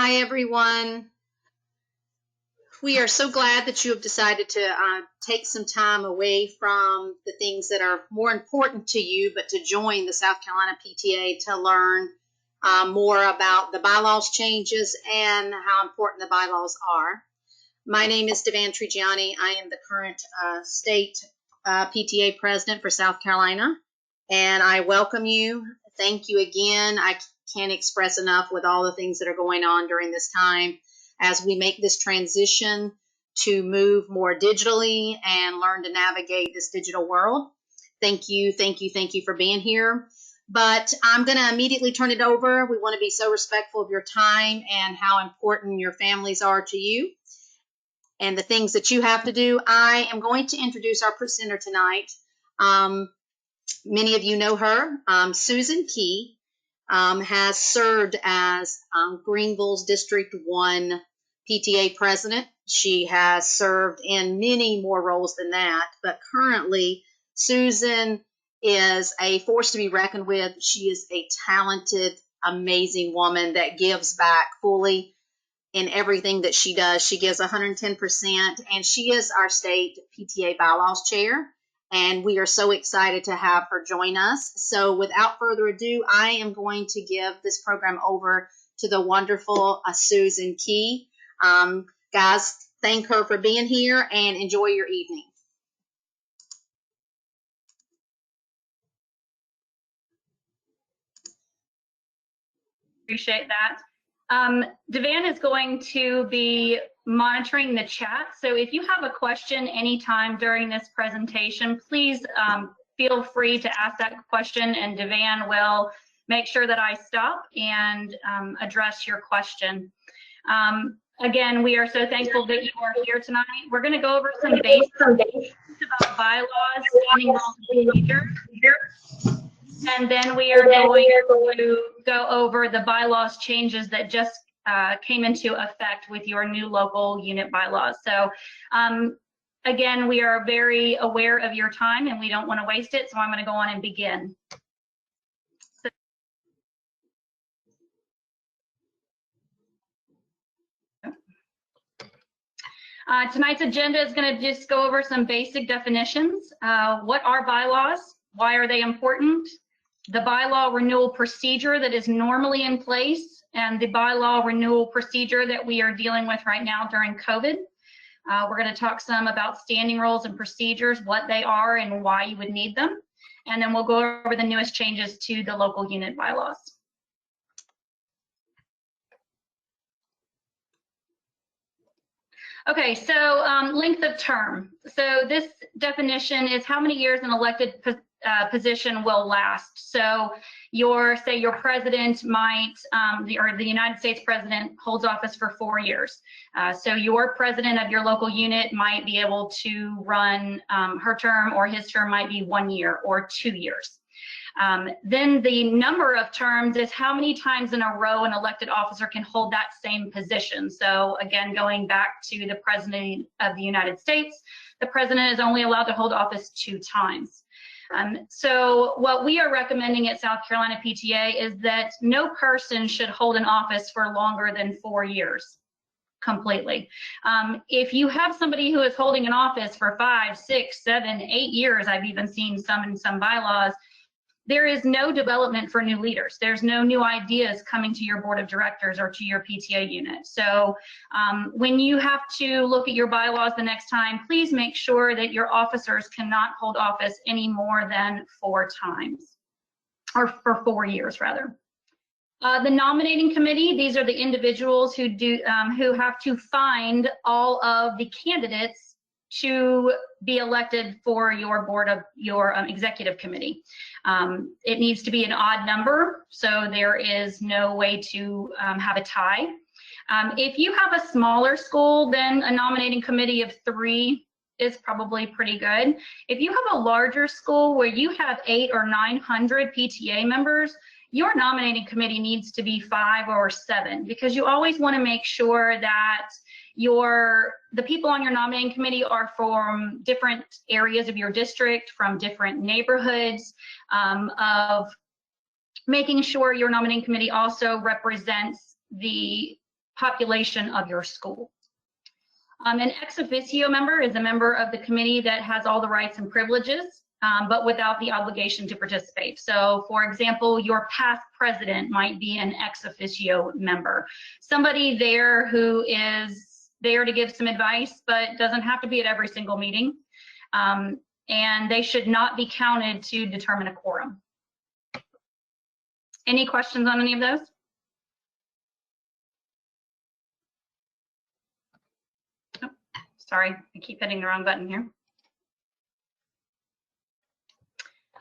Hi, everyone. We are so glad that you have decided to take some time away from the things that are more important to you, but to join the South Carolina PTA to learn more about the bylaws changes and how important the bylaws are. My name is Devan Trigiani. I am the current state PTA president for South Carolina, and I welcome you. Thank you again. I can't express enough with all the things that are going on during this time as we make this transition to move more digitally and learn to navigate this digital world. Thank you for being here. But I'm going to immediately turn it over. We want to be so respectful of your time and how important your families are to you and the things that you have to do. I am going to introduce our presenter tonight. Many of you know her. Susan Key has served as Greenville's District 1 PTA president. She has served in many more roles than that, but currently Susan is a force to be reckoned with. She is a talented, amazing woman that gives back fully in everything that she does. She gives 110%, and she is our state PTA bylaws chair, and we are so excited to have her join us. So without further ado, I am going to give this program over to the wonderful Susan Key. Guys, thank her for being here and enjoy your evening. Appreciate that. Devan is going to be monitoring the chat. So if you have a question anytime during this presentation, please feel free to ask that question, and Devan will make sure that I stop and address your question. Again, we are so thankful that you are here tonight. We're going to go over some basics about bylaws, standing rules, and procedures. And then we are going to go over the bylaws changes that just came into effect with your new local unit bylaws. So again, we are very aware of your time and we don't want to waste it. So I'm going to go on and begin. Tonight's agenda is going to just go over some basic definitions. What are bylaws? Why are they important? The bylaw renewal procedure that is normally in place, and the bylaw renewal procedure that we are dealing with right now during COVID. We're going to talk some about standing rules and procedures, what they are and why you would need them. And then we'll go over the newest changes to the local unit bylaws. Okay, so length of term. So this definition is how many years an elected position will last. So your president might, or the United States president holds office for 4 years. So your president of your local unit might be able to run her term, or his term might be 1 year or 2 years. Then the number of terms is how many times in a row an elected officer can hold that same position. So again, going back to the president of the United States, the president is only allowed to hold office 2 times. So what we are recommending at South Carolina PTA is that no person should hold an office for longer than 4 years completely. If you have somebody who is holding an office for 5, 6, 7, 8 years, I've even seen some in some bylaws, there is no development for new leaders. There's no new ideas coming to your board of directors or to your PTA unit. So when you have to look at your bylaws the next time, please make sure that your officers cannot hold office any more than 4 times, or for 4 years rather. The nominating committee, these are the individuals who have to find all of the candidates to be elected for your board of your executive committee. It needs to be an odd number, so there is no way to have a tie. If you have a smaller school, then a nominating committee of 3 is probably pretty good. If you have a larger school where you have 800 or 900 PTA members, your nominating committee needs to be 5 or 7, because you always want to make sure that the people on your nominating committee are from different areas of your district, from different neighborhoods, of making sure your nominating committee also represents the population of your school. An ex officio member is a member of the committee that has all the rights and privileges, but without the obligation to participate. So, for example, your past president might be an ex officio member, somebody there who is there to give some advice, but doesn't have to be at every single meeting. And they should not be counted to determine a quorum. Any questions on any of those? Oh, sorry, I keep hitting the wrong button here.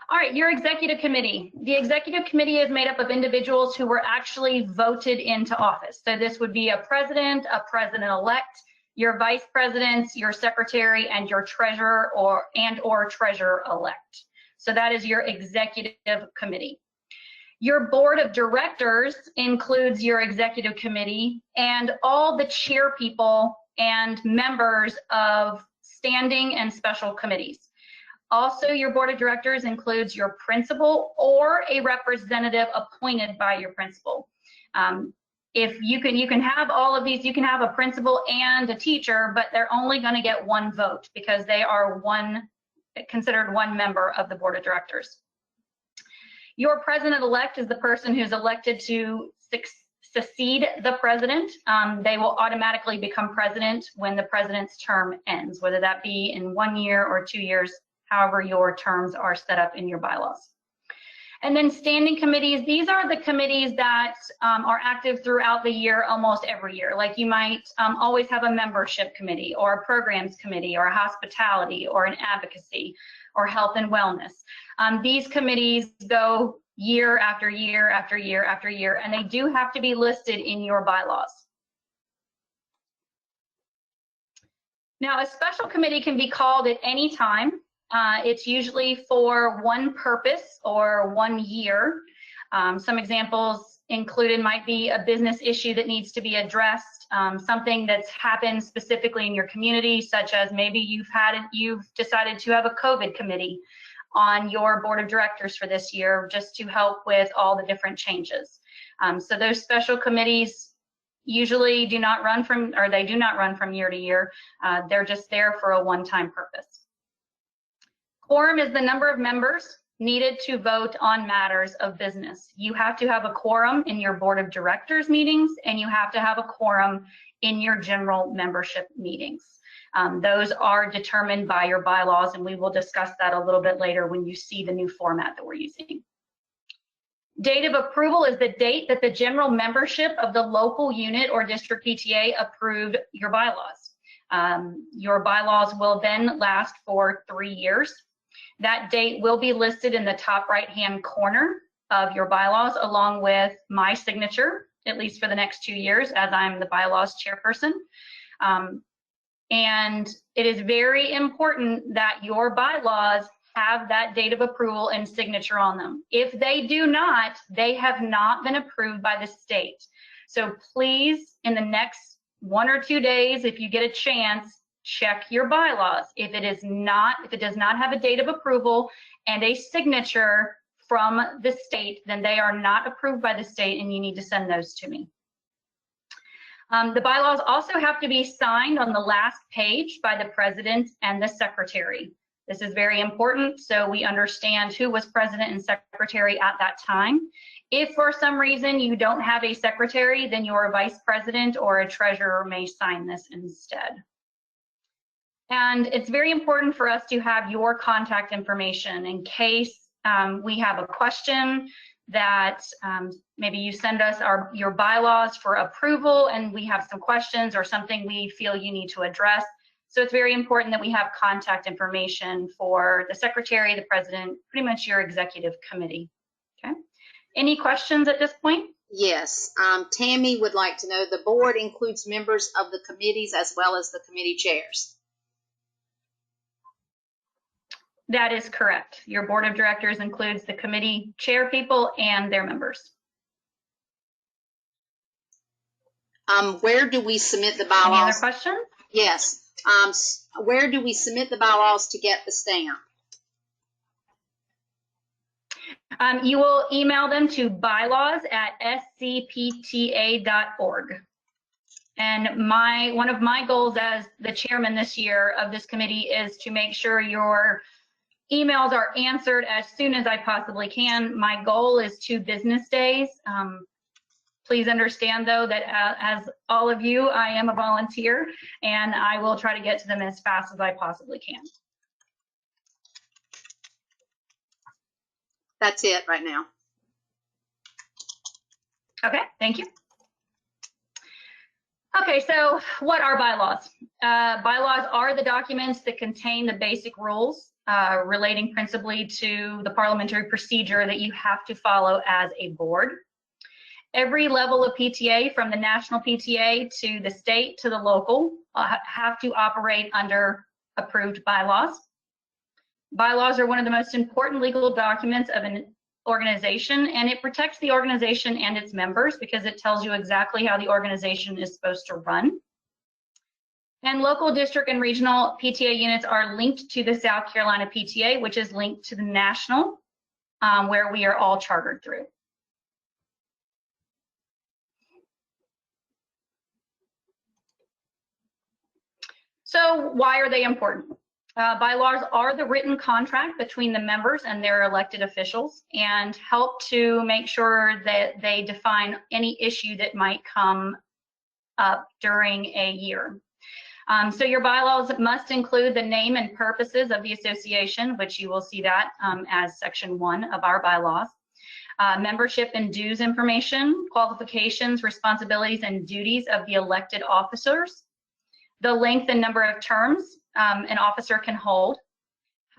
All right, your executive committee. The executive committee is made up of individuals who were actually voted into office. So this would be a president-elect, your vice presidents, your secretary, and your treasurer or treasurer-elect. So that is your executive committee. Your board of directors includes your executive committee and all the chair people and members of standing and special committees. Also, your board of directors includes your principal or a representative appointed by your principal. If you can have all of these, you can have a principal and a teacher, but they're only going to get one vote because they are considered one member of the board of directors. Your president-elect is the person who's elected to succeed the president. They will automatically become president when the president's term ends, whether that be in 1 year or 2 years, however your terms are set up in your bylaws. And then standing committees, these are the committees that are active throughout the year, almost every year. Like you might always have a membership committee or a programs committee or a hospitality or an advocacy or health and wellness. These committees go year after year after year after year, and they do have to be listed in your bylaws. Now, a special committee can be called at any time. It's usually for one purpose or 1 year. Some examples included might be a business issue that needs to be addressed, something that's happened specifically in your community, such as maybe you've decided to have a COVID committee on your board of directors for this year, just to help with all the different changes. So those special committees usually do not run from year to year. They're just there for a one-time purpose. Quorum is the number of members needed to vote on matters of business. You have to have a quorum in your board of directors meetings, and you have to have a quorum in your general membership meetings. Those are determined by your bylaws, and we will discuss that a little bit later when you see the new format that we're using. Date of approval is the date that the general membership of the local unit or district PTA approved your bylaws. Your bylaws will then last for 3 years. That date will be listed in the top right-hand corner of your bylaws, along with my signature, at least for the next 2 years, as I'm the bylaws chairperson. And it is very important that your bylaws have that date of approval and signature on them. If they do not, they have not been approved by the state. So please, in the next 1 or 2 days, if you get a chance, check your bylaws. If it does not have a date of approval and a signature from the state, then they are not approved by the state, and you need to send those to me. The bylaws also have to be signed on the last page by the president and the secretary. This is very important so we understand who was president and secretary at that time. If for some reason you don't have a secretary, then your vice president or a treasurer may sign this instead. And it's very important for us to have your contact information in case we have a question that maybe you send us your bylaws for approval and we have some questions or something we feel you need to address. So it's very important that we have contact information for the secretary, the president, pretty much your executive committee. Okay. Any questions at this point? Yes. Tammy would like to know, the board includes members of the committees as well as the committee chairs. That is correct. Your board of directors includes the committee chair people and their members. Where do we submit the bylaws? Any other questions? Yes. Where do we submit the bylaws to get the stamp? You will email them to bylaws@scpta.org. And one of my goals as the chairman this year of this committee is to make sure your emails are answered as soon as I possibly can. My goal is 2 business days. Please understand, though, that as all of you, I am a volunteer, and I will try to get to them as fast as I possibly can. That's it right now. Okay, thank you. Okay, so what are bylaws? Bylaws are the documents that contain the basic rules relating principally to the parliamentary procedure that you have to follow as a board. Every level of PTA, from the national PTA to the state to the local, have to operate under approved bylaws. Bylaws are one of the most important legal documents of an organization, and it protects the organization and its members because it tells you exactly how the organization is supposed to run. And local, district, and regional PTA units are linked to the South Carolina PTA, which is linked to the national, where we are all chartered through. So why are they important? Bylaws are the written contract between the members and their elected officials and help to make sure that they define any issue that might come up during a year. So your bylaws must include the name and purposes of the association, which you will see that as section 1 of our bylaws. Membership and dues information, qualifications, responsibilities, and duties of the elected officers, the length and number of terms an officer can hold,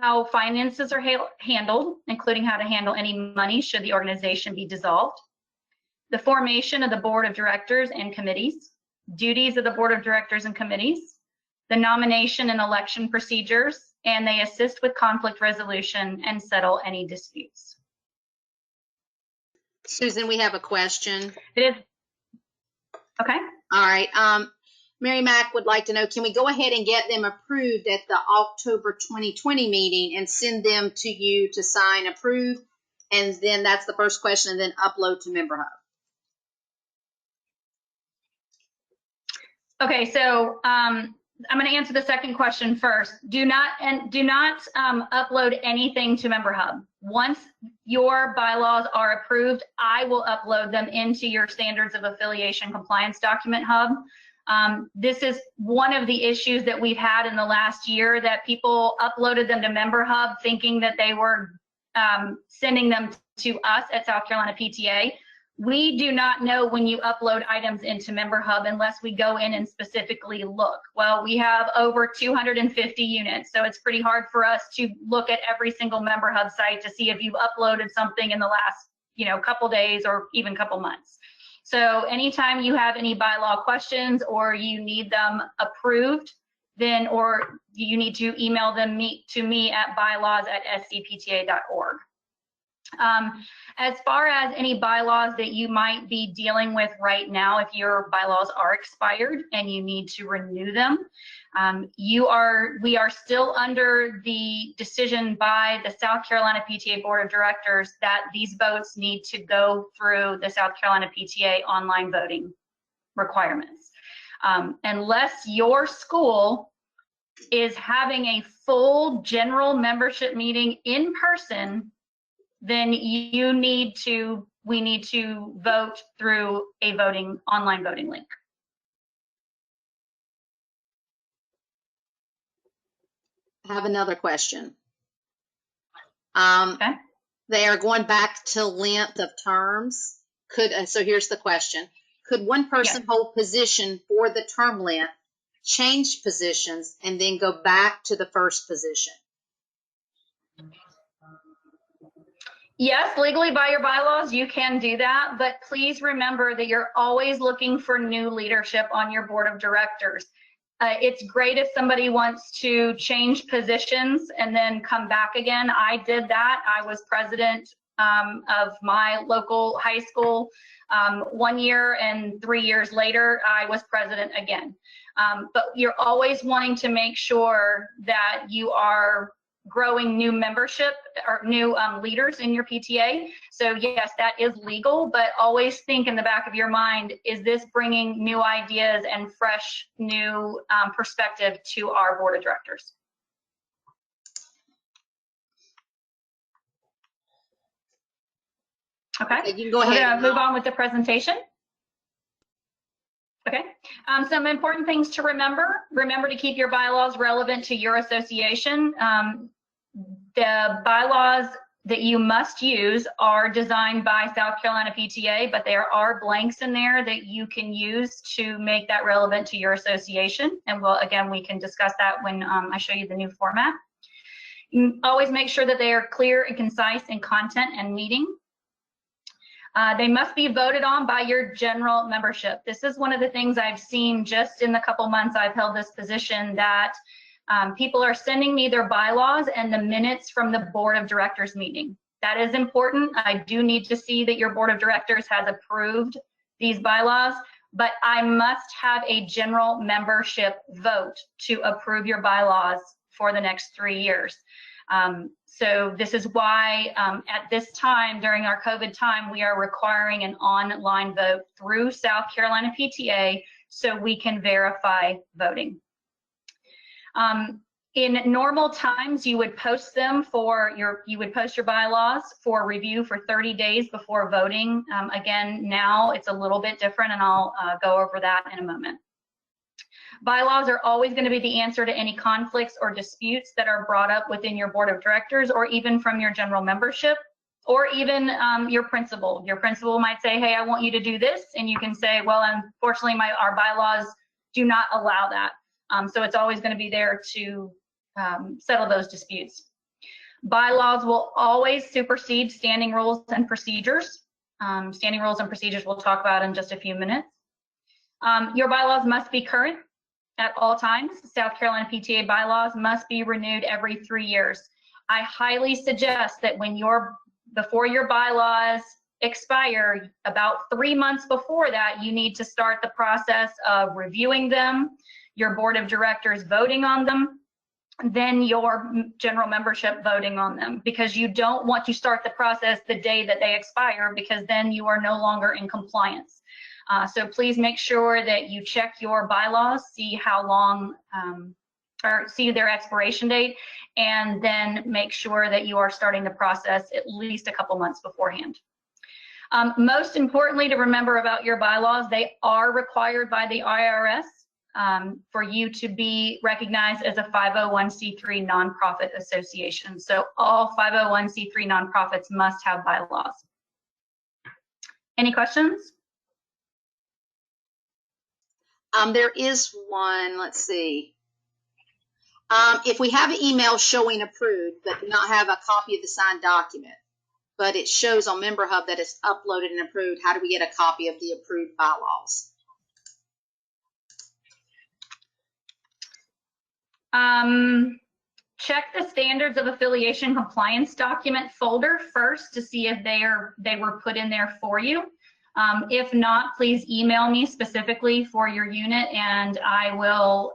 how finances are handled, including how to handle any money should the organization be dissolved, the formation of the board of directors and committees, duties of the board of directors and committees, the nomination and election procedures, and they assist with conflict resolution and settle any disputes. Susan, we have a question. It is. Okay. All right. Mary Mac would like to know, can we go ahead and get them approved at the October 2020 meeting and send them to you to sign approve? And then that's the first question, and then upload to Member Hub. Okay, so I'm going to answer the second question first. Do not upload anything to Member Hub. Once your bylaws are approved, I will upload them into your Standards of Affiliation Compliance Document Hub. This is one of the issues that we've had in the last year, that people uploaded them to Member Hub thinking that they were sending them to us at South Carolina PTA. We do not know when you upload items into Member Hub unless we go in and specifically look. Well, we have over 250 units, so it's pretty hard for us to look at every single Member Hub site to see if you've uploaded something in the last, couple days or even couple months. So anytime you have any bylaw questions or you need them approved, or you need to email them to me at bylaws@scpta.org. As far as any bylaws that you might be dealing with right now, if your bylaws are expired and you need to renew them, we are still under the decision by the South Carolina PTA Board of Directors that these votes need to go through the South Carolina PTA online voting requirements. Unless your school is having a full general membership meeting in person, then we need to vote through a online voting link. I have another question. Okay. They are going back to length of terms. So here's the question. Could one person hold position for the term length, change positions, and then go back to the first position? Yes, legally by your bylaws, you can do that, but please remember that you're always looking for new leadership on your board of directors. It's great if somebody wants to change positions and then come back again. I did that. I was president of my local high school 1 year, and 3 years later, I was president again. But you're always wanting to make sure that you are growing new membership or new leaders in your PTA. So yes, that is legal, but always think in the back of your mind, is this bringing new ideas and fresh new perspective to our board of directors? Okay, you can go ahead. We're going to move on with the presentation. Okay, some important things to remember. Remember to keep your bylaws relevant to your association. The bylaws that you must use are designed by South Carolina PTA, but there are blanks in there that you can use to make that relevant to your association. And again, we can discuss that when I show you the new format. Always make sure that they are clear and concise in content and meaning. They must be voted on by your general membership. This is one of the things I've seen just in the couple months I've held this position, that people are sending me their bylaws and the minutes from the board of directors meeting. That is important. I do need to see that your board of directors has approved these bylaws, but I must have a general membership vote to approve your bylaws for the next 3 years. So this is why at this time, during our COVID time, we are requiring an online vote through South Carolina PTA so we can verify voting. In normal times, you would post them for you would post your bylaws for review for 30 days before voting. Again, now it's a little bit different, and I'll go over that in a moment. Bylaws are always going to be the answer to any conflicts or disputes that are brought up within your board of directors, or even from your general membership, or even your principal. Your principal might say, hey, I want you to do this, and you can say, well, unfortunately, our bylaws do not allow that. So it's always going to be there to settle those disputes. Bylaws will always supersede standing rules and procedures. Standing rules and procedures we'll talk about in just a few minutes. Your bylaws must be current at all times. South Carolina PTA bylaws must be renewed every 3 years. I highly suggest that before your bylaws expire, about 3 months before that, you need to start the process of reviewing them, your board of directors voting on them, then your general membership voting on them, because you don't want to start the process the day that they expire, because then you are no longer in compliance. So please make sure that you check your bylaws, see how long, or see their expiration date, and then make sure that you are starting the process at least a couple months beforehand. Most importantly to remember about your bylaws, they are required by the IRS for you to be recognized as a 501c3 nonprofit association. So all 501c3 nonprofits must have bylaws. Any questions? There is one, let's see. If we have an email showing approved, but do not have a copy of the signed document, but it shows on Member Hub that it's uploaded and approved, how do we get a copy of the approved bylaws? Check the Standards of Affiliation Compliance document folder first to see if they were put in there for you. If not, please email me specifically for your unit, and I will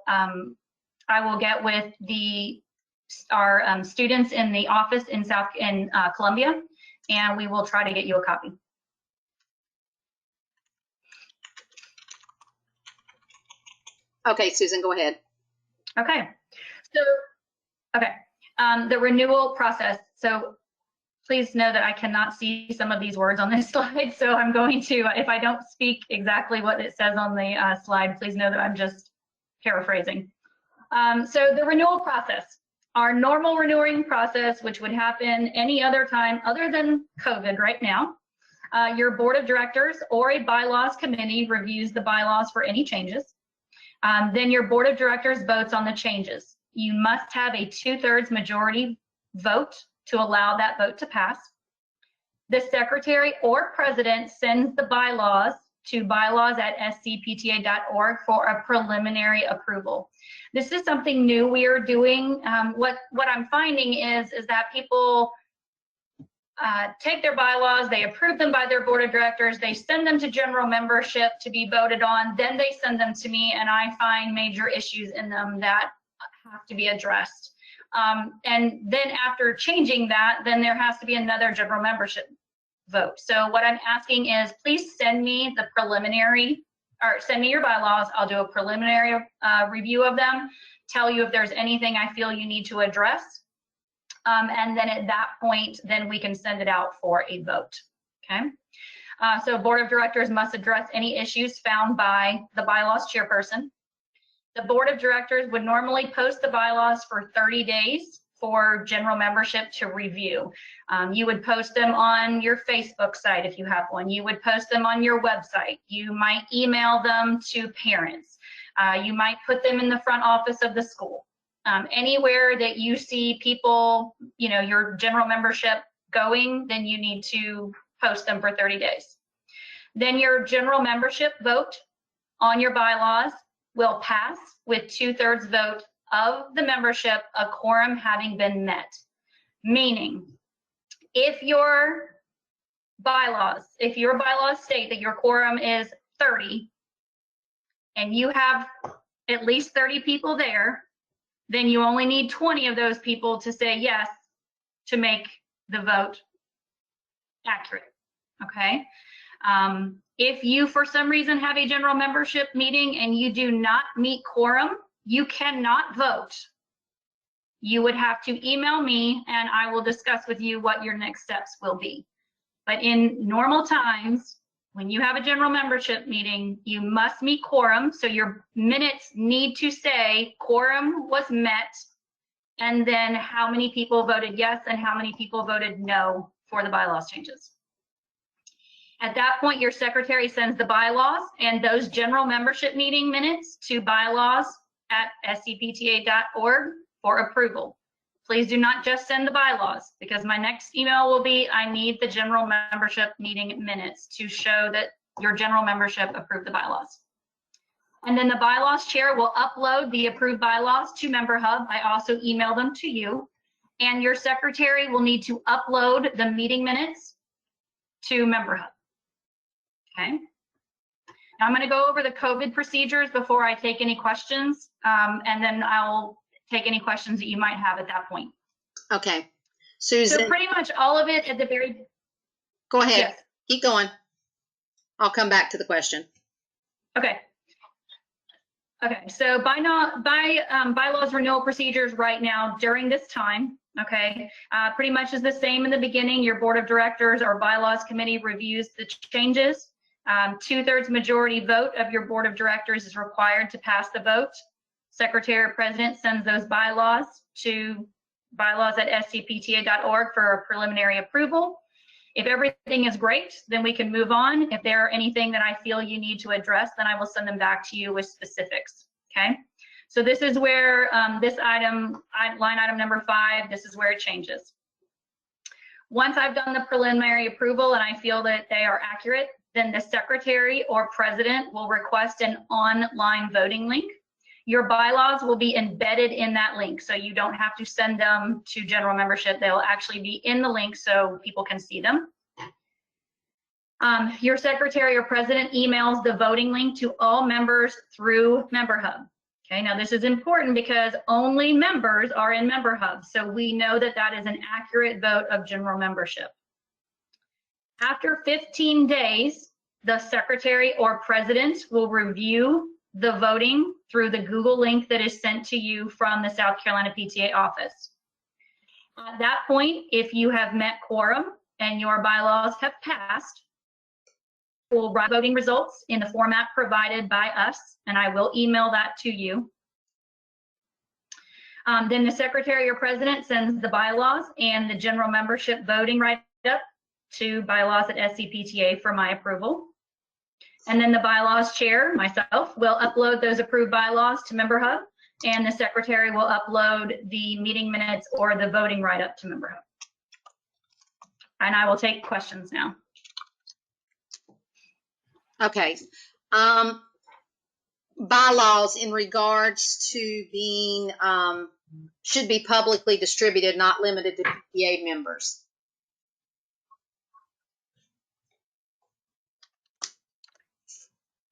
get with our students in the office in Columbia, and we will try to get you a copy. Okay, Susan, go ahead. Okay, the renewal process. So please know that I cannot see some of these words on this slide, so I'm going to, if I don't speak exactly what it says on the slide, please know that I'm just paraphrasing. So the renewal process, our normal renewing process, which would happen any other time other than COVID right now, your board of directors or a bylaws committee reviews the bylaws for any changes. Then your board of directors votes on the changes. You must have a 2/3 majority vote to allow that vote to pass. The secretary or president sends the bylaws to bylaws@scpta.org for a preliminary approval. This is something new we are doing. What I'm finding is that people take their bylaws, they approve them by their board of directors, they send them to general membership to be voted on, then they send them to me, and I find major issues in them that have to be addressed. And then after changing that, then there has to be another general membership vote. So what I'm asking is, please send me the preliminary, or send me your bylaws. I'll do a preliminary review of them, tell you if there's anything I feel you need to address. And then at that point, then we can send it out for a vote, okay? So board of directors must address any issues found by the bylaws chairperson. The board of directors would normally post the bylaws for 30 days for general membership to review. You would post them on your Facebook site if you have one. You would post them on your website. You might email them to parents. You might put them in the front office of the school. Anywhere that you see people, you know, your general membership going, then you need to post them for 30 days. Then your general membership vote on your bylaws will pass with 2/3 vote of the membership, a quorum having been met. Meaning, if your bylaws state that your quorum is 30 and you have at least 30 people there, then you only need 20 of those people to say yes to make the vote accurate, okay? If you, for some reason, have a general membership meeting and you do not meet quorum, you cannot vote. You would have to email me and I will discuss with you what your next steps will be. But in normal times, when you have a general membership meeting, you must meet quorum. So your minutes need to say quorum was met, and then how many people voted yes and how many people voted no for the bylaws changes. At that point, your secretary sends the bylaws and those general membership meeting minutes to bylaws@scpta.org for approval. Please do not just send the bylaws, because my next email will be, I need the general membership meeting minutes to show that your general membership approved the bylaws. And then the bylaws chair will upload the approved bylaws to Member Hub. I also email them to you. And your secretary will need to upload the meeting minutes to Member Hub. Okay. Now I'm going to go over the COVID procedures before I take any questions, and then I'll take any questions that you might have at that point. Okay. Susan. So pretty much all of it at the very... Go ahead. Yes. Keep going. I'll come back to the question. Okay. Okay, so bylaws renewal procedures right now during this time, okay, pretty much is the same in the beginning. Your board of directors or bylaws committee reviews the changes. 2/3 majority vote of your board of directors is required to pass the vote. Secretary or president sends those bylaws to bylaws@scpta.org for a preliminary approval. If everything is great, then we can move on. If there are anything that I feel you need to address, then I will send them back to you with specifics, okay? So this is where this item, line item number 5, this is where it changes. Once I've done the preliminary approval and I feel that they are accurate, then the secretary or president will request an online voting link. Your bylaws will be embedded in that link, so you don't have to send them to general membership. They'll actually be in the link so people can see them. Your secretary or president emails the voting link to all members through Member Hub. Okay, now this is important because only members are in Member Hub, so we know that that is an accurate vote of general membership. After 15 days, the secretary or president will review the voting through the Google link that is sent to you from the South Carolina PTA office. At that point, if you have met quorum and your bylaws have passed, we'll write voting results in the format provided by us, and I will email that to you. Then the secretary or president sends the bylaws and the general membership voting write-up to bylaws@scpta for my approval. And then the bylaws chair, myself, will upload those approved bylaws to Member Hub, and the secretary will upload the meeting minutes or the voting write-up to Member Hub. And I will take questions now. Okay. Bylaws in regards to being, should be publicly distributed, not limited to PTA members.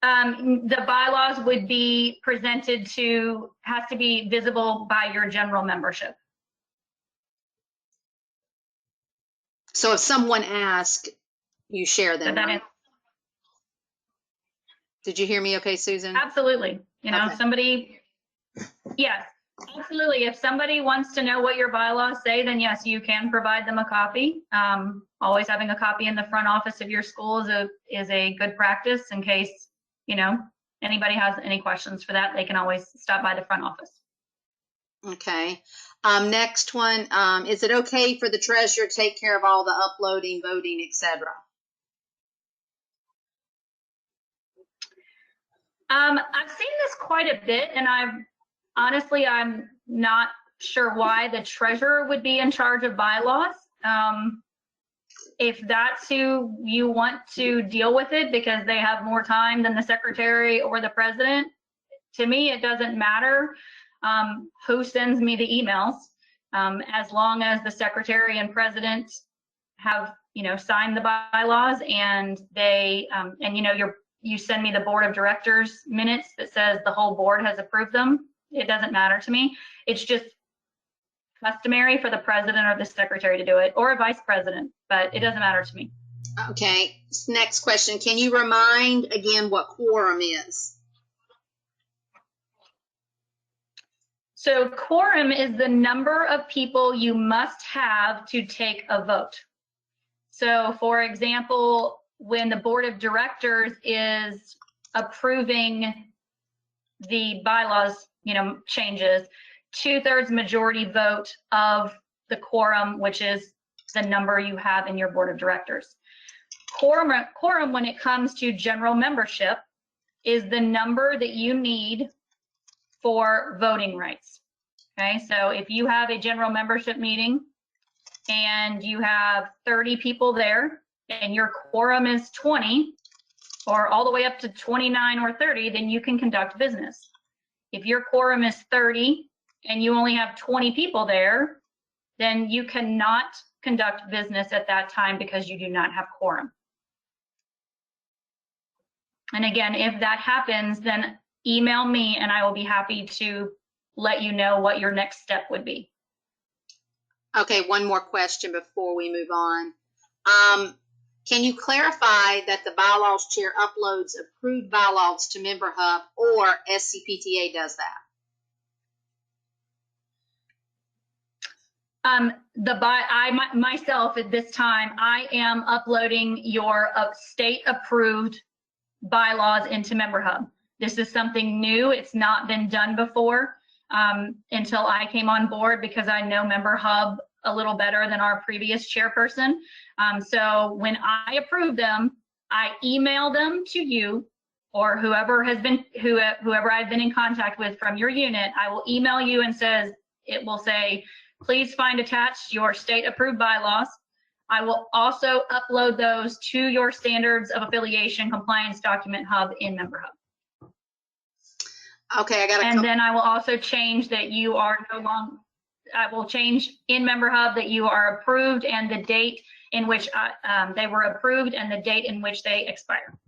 The bylaws would be presented to, has to be visible by your general membership. So if someone asks, you share them, That right? is Did you hear me okay, Susan? absolutely, Okay. somebody, yes, absolutely. If somebody wants to know what your bylaws say, then yes, you can provide them a copy. Always having a copy in the front office of your school is a good practice in case, anybody has any questions for that, they can always stop by the front office. Okay. Next one, is it okay for the treasurer to take care of all the uploading, voting, etc.? I've seen this quite a bit, and I'm not sure why the treasurer would be in charge of bylaws. If that's who you want to deal with it because they have more time than the secretary or the president, to me, it doesn't matter who sends me the emails, as long as the secretary and president have, signed the bylaws and they, you send me the board of directors minutes that says the whole board has approved them. It doesn't matter to me. It's just customary for the president or the secretary to do it, or a vice president, but it doesn't matter to me. Okay. Next question. Can you remind again what quorum is? So quorum is the number of people you must have to take a vote. So for example, when the board of directors is approving the bylaws, changes, 2/3 majority vote of the quorum, which is the number you have in your board of directors. Quorum, when it comes to general membership, is the number that you need for voting rights. Okay, so if you have a general membership meeting and you have 30 people there and your quorum is 20 or all the way up to 29 or 30, then you can conduct business. If your quorum is 30 and you only have 20 people there, then you cannot conduct business at that time because you do not have quorum. And again, if that happens, then email me and I will be happy to let you know what your next step would be. Okay, one more question before we move on. Can you clarify that the bylaws chair uploads approved bylaws to Member Hub, or SCPTA does that? Myself at this time, I am uploading your state approved bylaws into Member Hub. This is something new. It's not been done before until I came on board because I know Member Hub a little better than our previous chairperson. So when I approve them, I email them to you or whoever I've been in contact with from your unit. I will email you and it will say, please find attached your state approved bylaws. I will also upload those to your standards of affiliation compliance document hub in Member Hub. Okay, and then I will also change that you are no longer, I will change in Member Hub that you are approved and the date in which they were approved and the date in which they expire.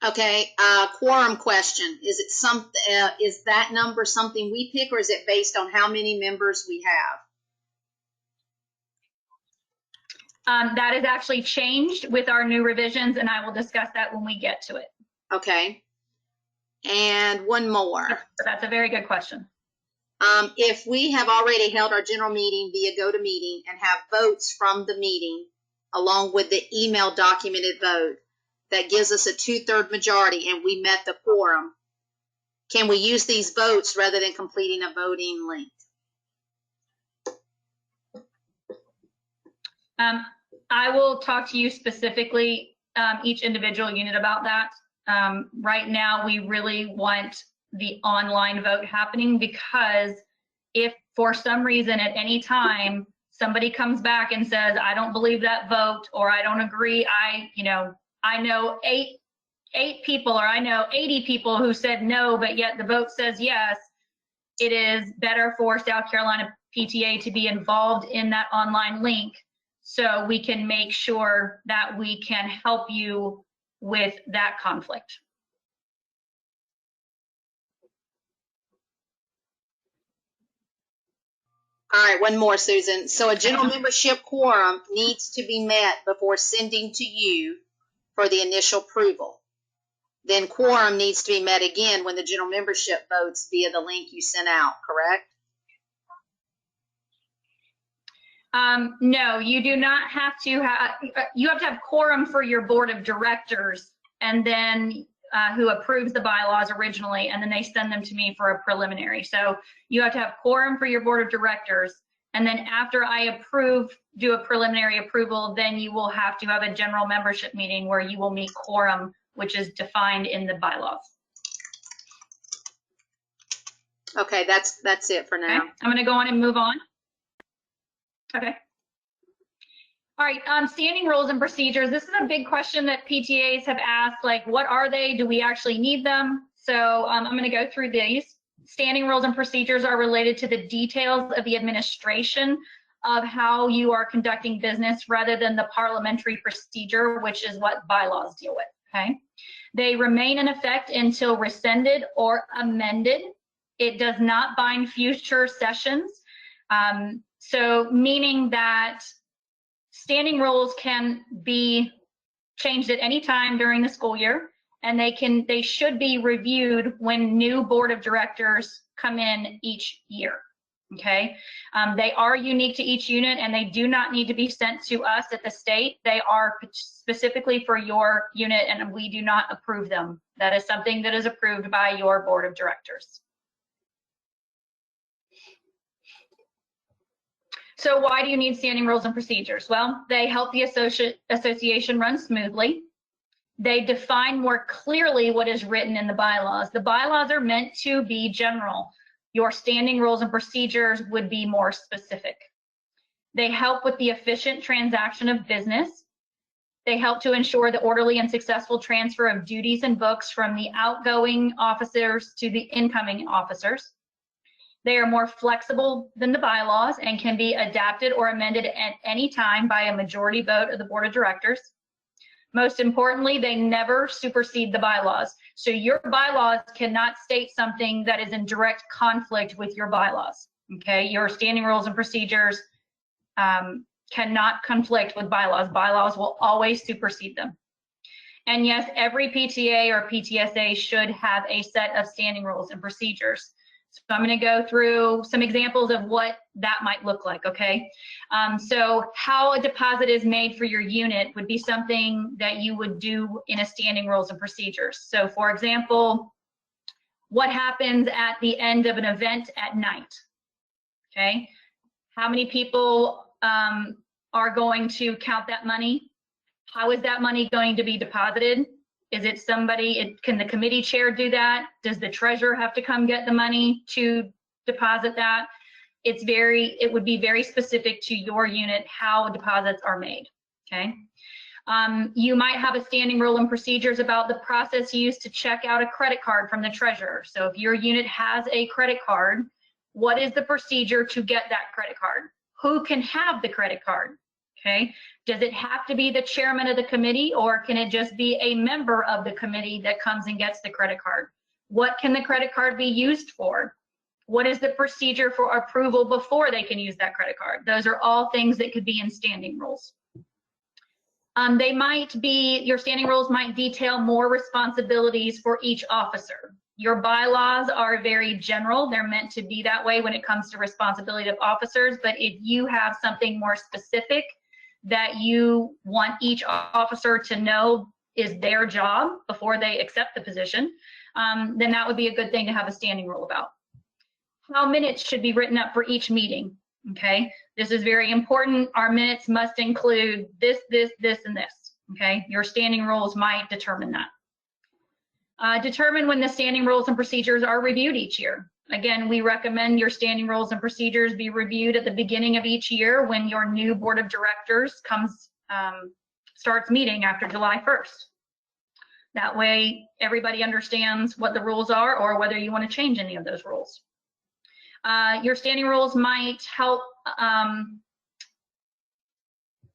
Okay, quorum question. Is it is that number something we pick, or is it based on how many members we have? That is actually changed with our new revisions, and I will discuss that when we get to it. Okay. And one more. That's a very good question. If we have already held our general meeting via GoToMeeting and have votes from the meeting along with the email documented vote that gives us a 2/3 majority and we met the quorum, can we use these votes rather than completing a voting link? I will talk to you specifically, each individual unit about that. Right now, we really want the online vote happening because if for some reason at any time somebody comes back and says, I don't believe that vote, or I don't agree, I know eight people, or I know 80 people who said no, but yet the vote says yes, it is better for South Carolina PTA to be involved in that online link so we can make sure that we can help you with that conflict. All right, one more, Susan. So a general membership quorum needs to be met before sending to you for the initial approval. Then quorum needs to be met again when the general membership votes via the link you sent out, correct? No, you do not have to have, you have to have quorum for your board of directors, and then who approves the bylaws originally, and then they send them to me for a preliminary. So you have to have quorum for your board of directors, and then after I do a preliminary approval, then you will have to have a general membership meeting where you will meet quorum, which is defined in the bylaws. Okay, that's it for now. Okay, I'm going to go on and move on. Okay. All right, standing rules and procedures. This is a big question that PTAs have asked, like, what are they? Do we actually need them? So I'm going to go through these. Standing rules and procedures are related to the details of the administration of how you are conducting business rather than the parliamentary procedure, which is what bylaws deal with, okay? They remain in effect until rescinded or amended. It does not bind future sessions. So meaning that standing rules can be changed at any time during the school year, and they should be reviewed when new board of directors come in each year, okay? They are unique to each unit, and they do not need to be sent to us at the state. They are specifically for your unit, and we do not approve them. That is something that is approved by your board of directors. So why do you need standing rules and procedures? Well, they help the association run smoothly. They define more clearly what is written in the bylaws. The bylaws are meant to be general. Your standing rules and procedures would be more specific. They help with the efficient transaction of business. They help to ensure the orderly and successful transfer of duties and books from the outgoing officers to the incoming officers. They are more flexible than the bylaws and can be adapted or amended at any time by a majority vote of the board of directors. Most importantly, they never supersede the bylaws. So your bylaws cannot state something that is in direct conflict with your bylaws, okay? Your standing rules and procedures cannot conflict with bylaws. Bylaws will always supersede them. And yes, every PTA or PTSA should have a set of standing rules and procedures. So I'm going to go through some examples of what that might look like, okay? So how a deposit is made for your unit would be something that you would do in a standing rules and procedures. So for example, what happens at the end of an event at night, okay? How many people are going to count that money? How is that money going to be deposited? Is it somebody, can the committee chair do that? Does the treasurer have to come get the money to deposit that? It would be very specific to your unit how deposits are made, okay? You might have a standing rule and procedures about the process used to check out a credit card from the treasurer. So if your unit has a credit card, what is the procedure to get that credit card? Who can have the credit card, okay? Does it have to be the chairman of the committee, or can it just be a member of the committee that comes and gets the credit card? What can the credit card be used for? What is the procedure for approval before they can use that credit card? Those are all things that could be in standing rules. Your standing rules might detail more responsibilities for each officer. Your bylaws are very general. They're meant to be that way when it comes to responsibility of officers, but if you have something more specific that you want each officer to know is their job before they accept the position, then that would be a good thing to have a standing rule about. How minutes should be written up for each meeting, okay? This is very important. Our minutes must include this, this, this, and this, okay? Your standing rules might determine that. Determine when the standing rules and procedures are reviewed each year. Again, we recommend your standing rules and procedures be reviewed at the beginning of each year when your new board of directors starts meeting after July 1st. That way, everybody understands what the rules are or whether you want to change any of those rules. Your standing rules might help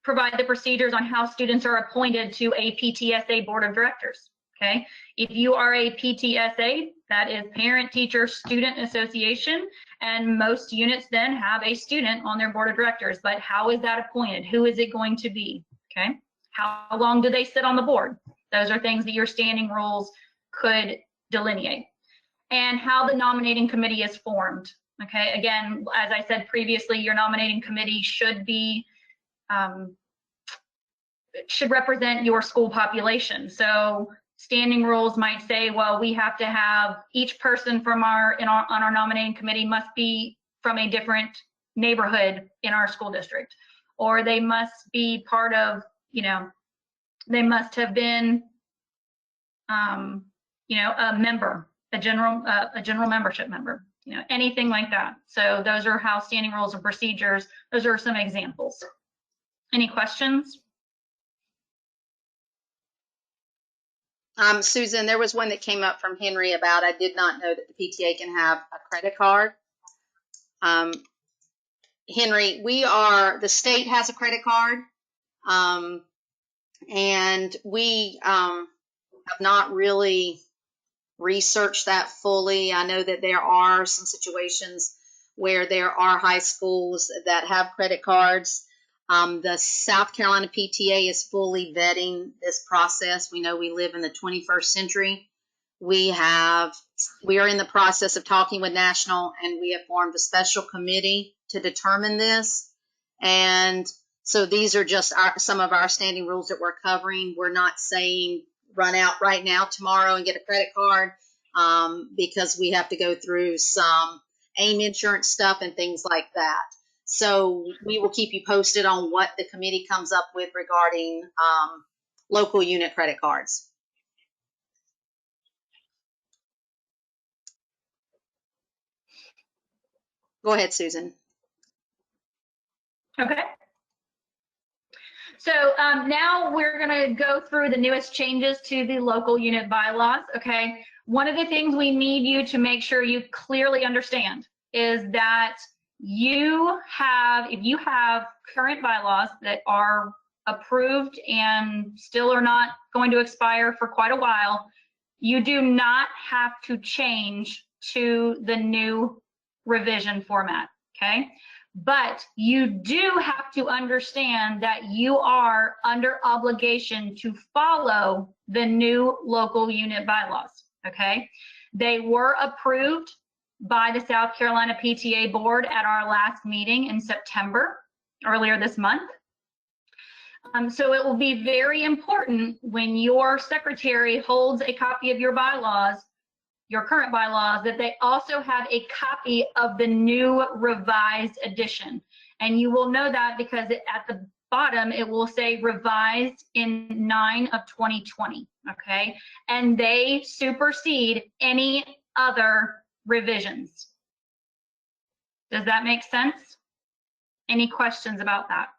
provide the procedures on how students are appointed to a PTSA board of directors. Okay. If you are a PTSA, that is Parent Teacher Student Association, and most units then have a student on their board of directors. But how is that appointed? Who is it going to be? Okay. How long do they sit on the board? Those are things that your standing rules could delineate. And how the nominating committee is formed. Okay. Again, as I said previously, your nominating committee should be should represent your school population. So standing rules might say, well, we have to have each person from on our nominating committee must be from a different neighborhood in our school district, or they must be part of, they must have been, a member, a general membership member, anything like that. So those are how standing rules and procedures. Those are some examples. Any questions? Susan, there was one that came up from Henry about, I did not know that the PTA can have a credit card. Henry, the state has a credit card, and we have not really researched that fully. I know that there are some situations where there are high schools that have credit cards. The South Carolina PTA is fully vetting this process. We know we live in the 21st century. We are in the process of talking with National, and we have formed a special committee to determine this. And so these are just some of our standing rules that we're covering. We're not saying run out right now tomorrow and get a credit card, because we have to go through some AIM insurance stuff and things like that. So we will keep you posted on what the committee comes up with regarding local unit credit cards. Go ahead, Susan. Okay. So now we're going to go through the newest changes to the local unit bylaws. Okay. One of the things we need you to make sure you clearly understand is that if you have current bylaws that are approved and still are not going to expire for quite a while, you do not have to change to the new revision format, okay? But you do have to understand that you are under obligation to follow the new local unit bylaws, okay? They were approved by the South Carolina PTA board at our last meeting in September, earlier this month. So it will be very important when your secretary holds a copy of your bylaws, your current bylaws, that they also have a copy of the new revised edition. And you will know that because at the bottom, it will say revised in 9/2020, okay? And they supersede any other revisions. Does that make sense? Any questions about that?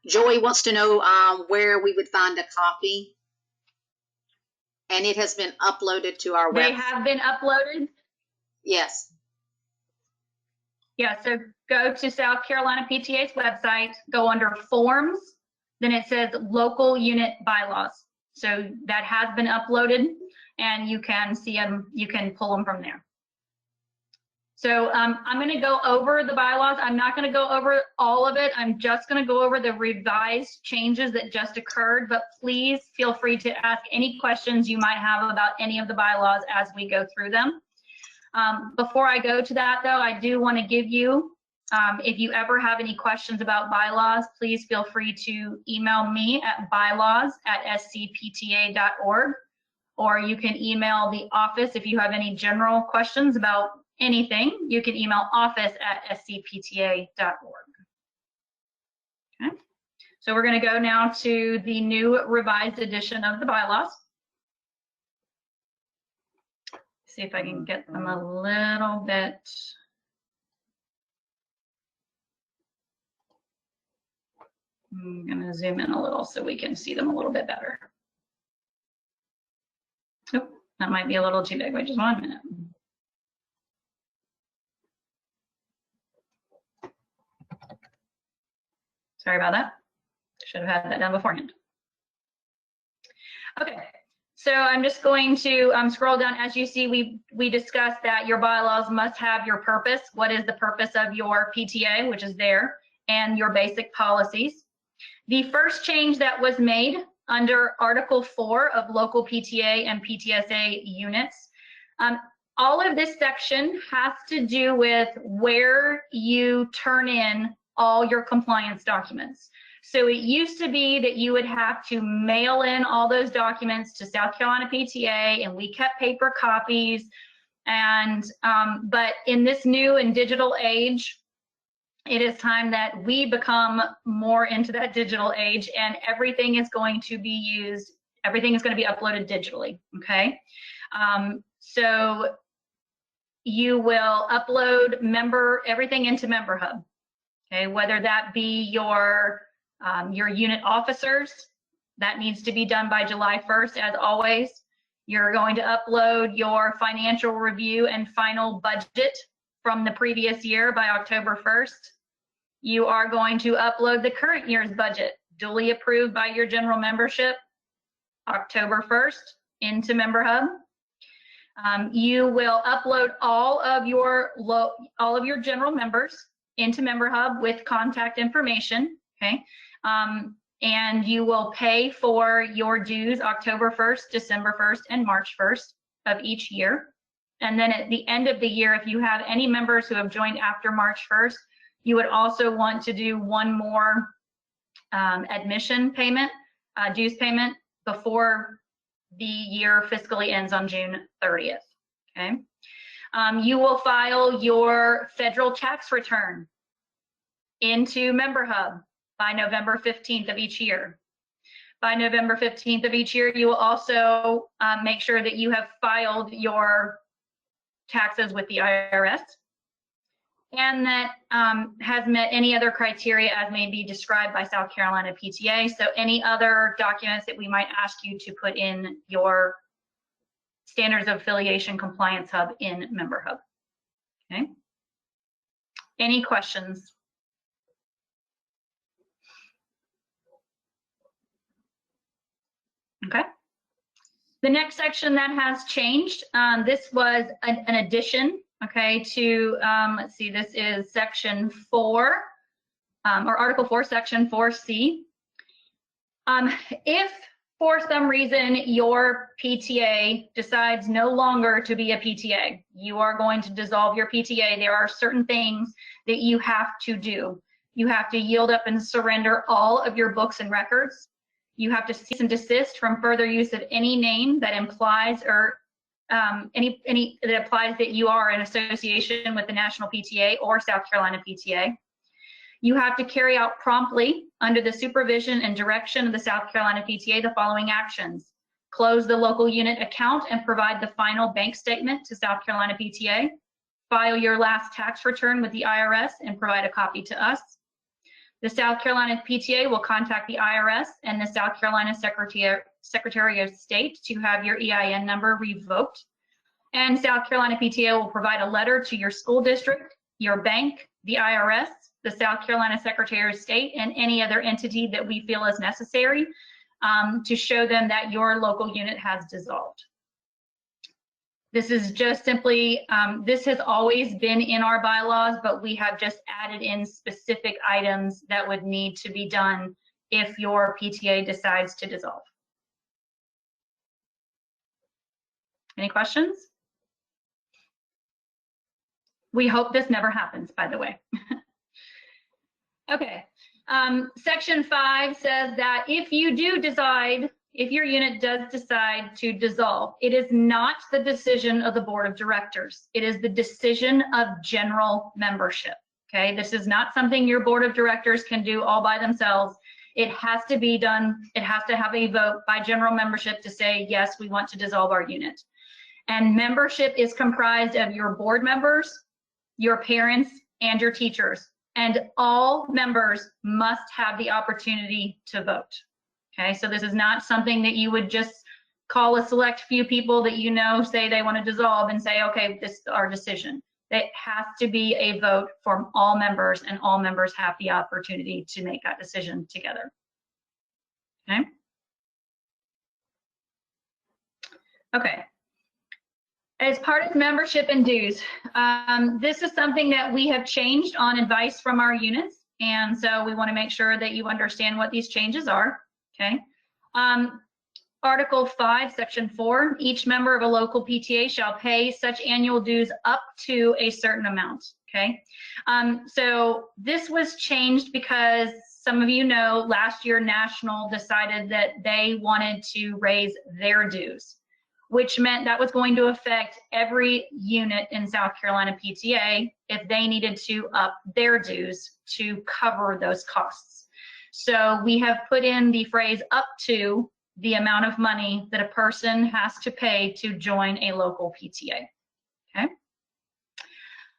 Joy wants to know where we would find a copy. And it has been uploaded to our website. They have been uploaded? Yes. Yeah, so go to South Carolina PTA's website, go under forms, then it says local unit bylaws. So that has been uploaded and you can see them, you can pull them from there. So I'm going to go over the bylaws. I'm not going to go over all of it. I'm just going to go over the revised changes that just occurred, but please feel free to ask any questions you might have about any of the bylaws as we go through them. Before I go to that though, I do want to give you, if you ever have any questions about bylaws, please feel free to email me at bylaws@scpta.org, or you can email the office if you have any general questions about anything. You can email office@scpta.org. Okay, so we're going to go now to the new revised edition of the bylaws. See if I can get them a little bit. I'm going to zoom in a little so we can see them a little bit better. Oh, that might be a little too big. Wait just 1 minute. Sorry about that. Should have had that done beforehand. Okay, so I'm just going to scroll down. As you see, we discussed that your bylaws must have your purpose. What is the purpose of your PTA, which is there, and your basic policies. The first change that was made under Article 4 of local PTA and PTSA units, all of this section has to do with where you turn in all your compliance documents. So it used to be that you would have to mail in all those documents to South Carolina PTA, and we kept paper copies. And but in this new and digital age, it is time that we become more into that digital age, and everything is going to be used, everything is going to be uploaded digitally, okay? So you will upload everything into Member Hub, okay? Whether that be your unit officers, that needs to be done by July 1st, as always. You're going to upload your financial review and final budget from the previous year by October 1st. You are going to upload the current year's budget, duly approved by your general membership, October 1st, into Member Hub. You will upload all of your general members into Member Hub with contact information, okay? And you will pay for your dues October 1st, December 1st, and March 1st of each year. And then at the end of the year, if you have any members who have joined after March 1st, you would also want to do one more admission payment, dues payment, before the year fiscally ends on June 30th, okay? You will file your federal tax return into Member Hub by November 15th of each year. By November 15th of each year, you will also make sure that you have filed your taxes with the IRS, and that has met any other criteria as may be described by South Carolina PTA. So any other documents that we might ask you to put in your Standards of Affiliation Compliance Hub in Member Hub, okay? Any questions? Okay. The next section that has changed, this was an addition, okay, to, let's see, this is section 4, or Article 4, section 4C. If for some reason your PTA decides no longer to be a PTA, you are going to dissolve your PTA, there are certain things that you have to do. You have to yield up and surrender all of your books and records. You have to cease and desist from further use of any name that implies or any that applies that you are in association with the National PTA or South Carolina PTA. You have to carry out promptly, under the supervision and direction of the South Carolina PTA, the following actions: close the local unit account and provide the final bank statement to South Carolina PTA. File your last tax return with the IRS and provide a copy to us. The South Carolina PTA will contact the IRS and the South Carolina Secretary of State to have your EIN number revoked. And South Carolina PTA will provide a letter to your school district, your bank, the IRS, the South Carolina Secretary of State, and any other entity that we feel is necessary to show them that your local unit has dissolved. This is just simply, this has always been in our bylaws, but we have just added in specific items that would need to be done if your PTA decides to dissolve. Any questions? We hope this never happens, by the way. Okay, section 5 says that if you do decide, if your unit does decide to dissolve, it is not the decision of the board of directors. It is the decision of general membership, okay? This is not something your board of directors can do all by themselves. It has to be done, it has to have a vote by general membership to say, yes, we want to dissolve our unit. And membership is comprised of your board members, your parents, and your teachers. And all members must have the opportunity to vote. Okay, so this is not something that you would just call a select few people that you know say they want to dissolve and say, okay, this is our decision. It has to be a vote from all members, and all members have the opportunity to make that decision together. Okay. Okay. As part of membership and dues, this is something that we have changed on advice from our units, and so we want to make sure that you understand what these changes are. Okay. Article 5, Section 4, each member of a local PTA shall pay such annual dues up to a certain amount. Okay. So this was changed because some of you know last year National decided that they wanted to raise their dues, which meant that was going to affect every unit in South Carolina PTA if they needed to up their dues to cover those costs. So we have put in the phrase up to the amount of money that a person has to pay to join a local PTA. Okay.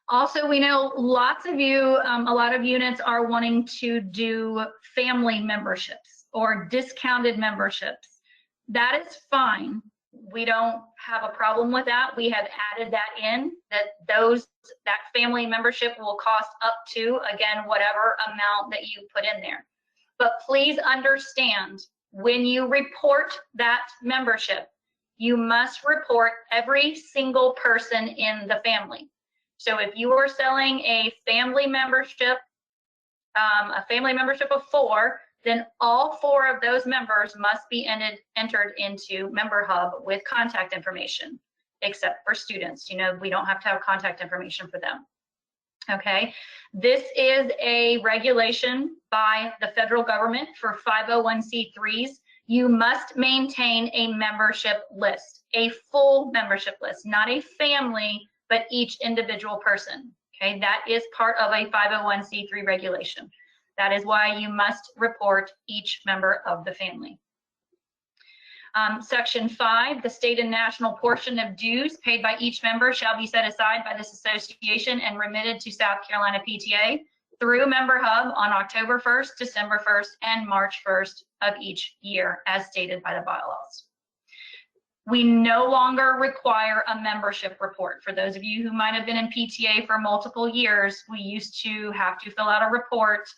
Also, we know lots of you, a lot of units are wanting to do family memberships or discounted memberships. That is fine. We don't have a problem with that. We have added that in, that family membership will cost up to, again, whatever amount that you put in there. But please understand, when you report that membership, you must report every single person in the family. So if you are selling a family membership of 4, then all 4 of those members must be entered into Member Hub with contact information, except for students. You know, we don't have to have contact information for them. Okay, this is a regulation by the federal government for 501c3s. You must maintain a membership list, a full membership list, not a family, but each individual person. Okay, that is part of a 501c3 regulation. That is why you must report each member of the family. Section 5, the state and national portion of dues paid by each member shall be set aside by this association and remitted to South Carolina PTA through Member Hub on October 1st, December 1st, and March 1st of each year, as stated by the bylaws. We no longer require a membership report. For those of you who might have been in PTA for multiple years, we used to have to fill out a report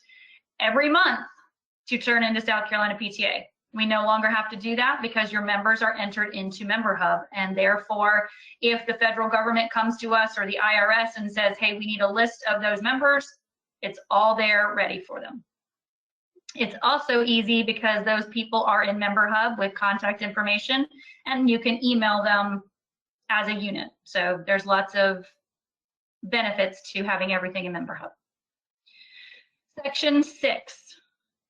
every month to turn into South Carolina PTA. We no longer have to do that because your members are entered into Member Hub, and therefore if the federal government comes to us or the IRS and says, hey, we need a list of those members, it's all there ready for them. It's also easy because those people are in Member Hub with contact information, and you can email them as a unit. So there's lots of benefits to having everything in Member Hub. Section 6.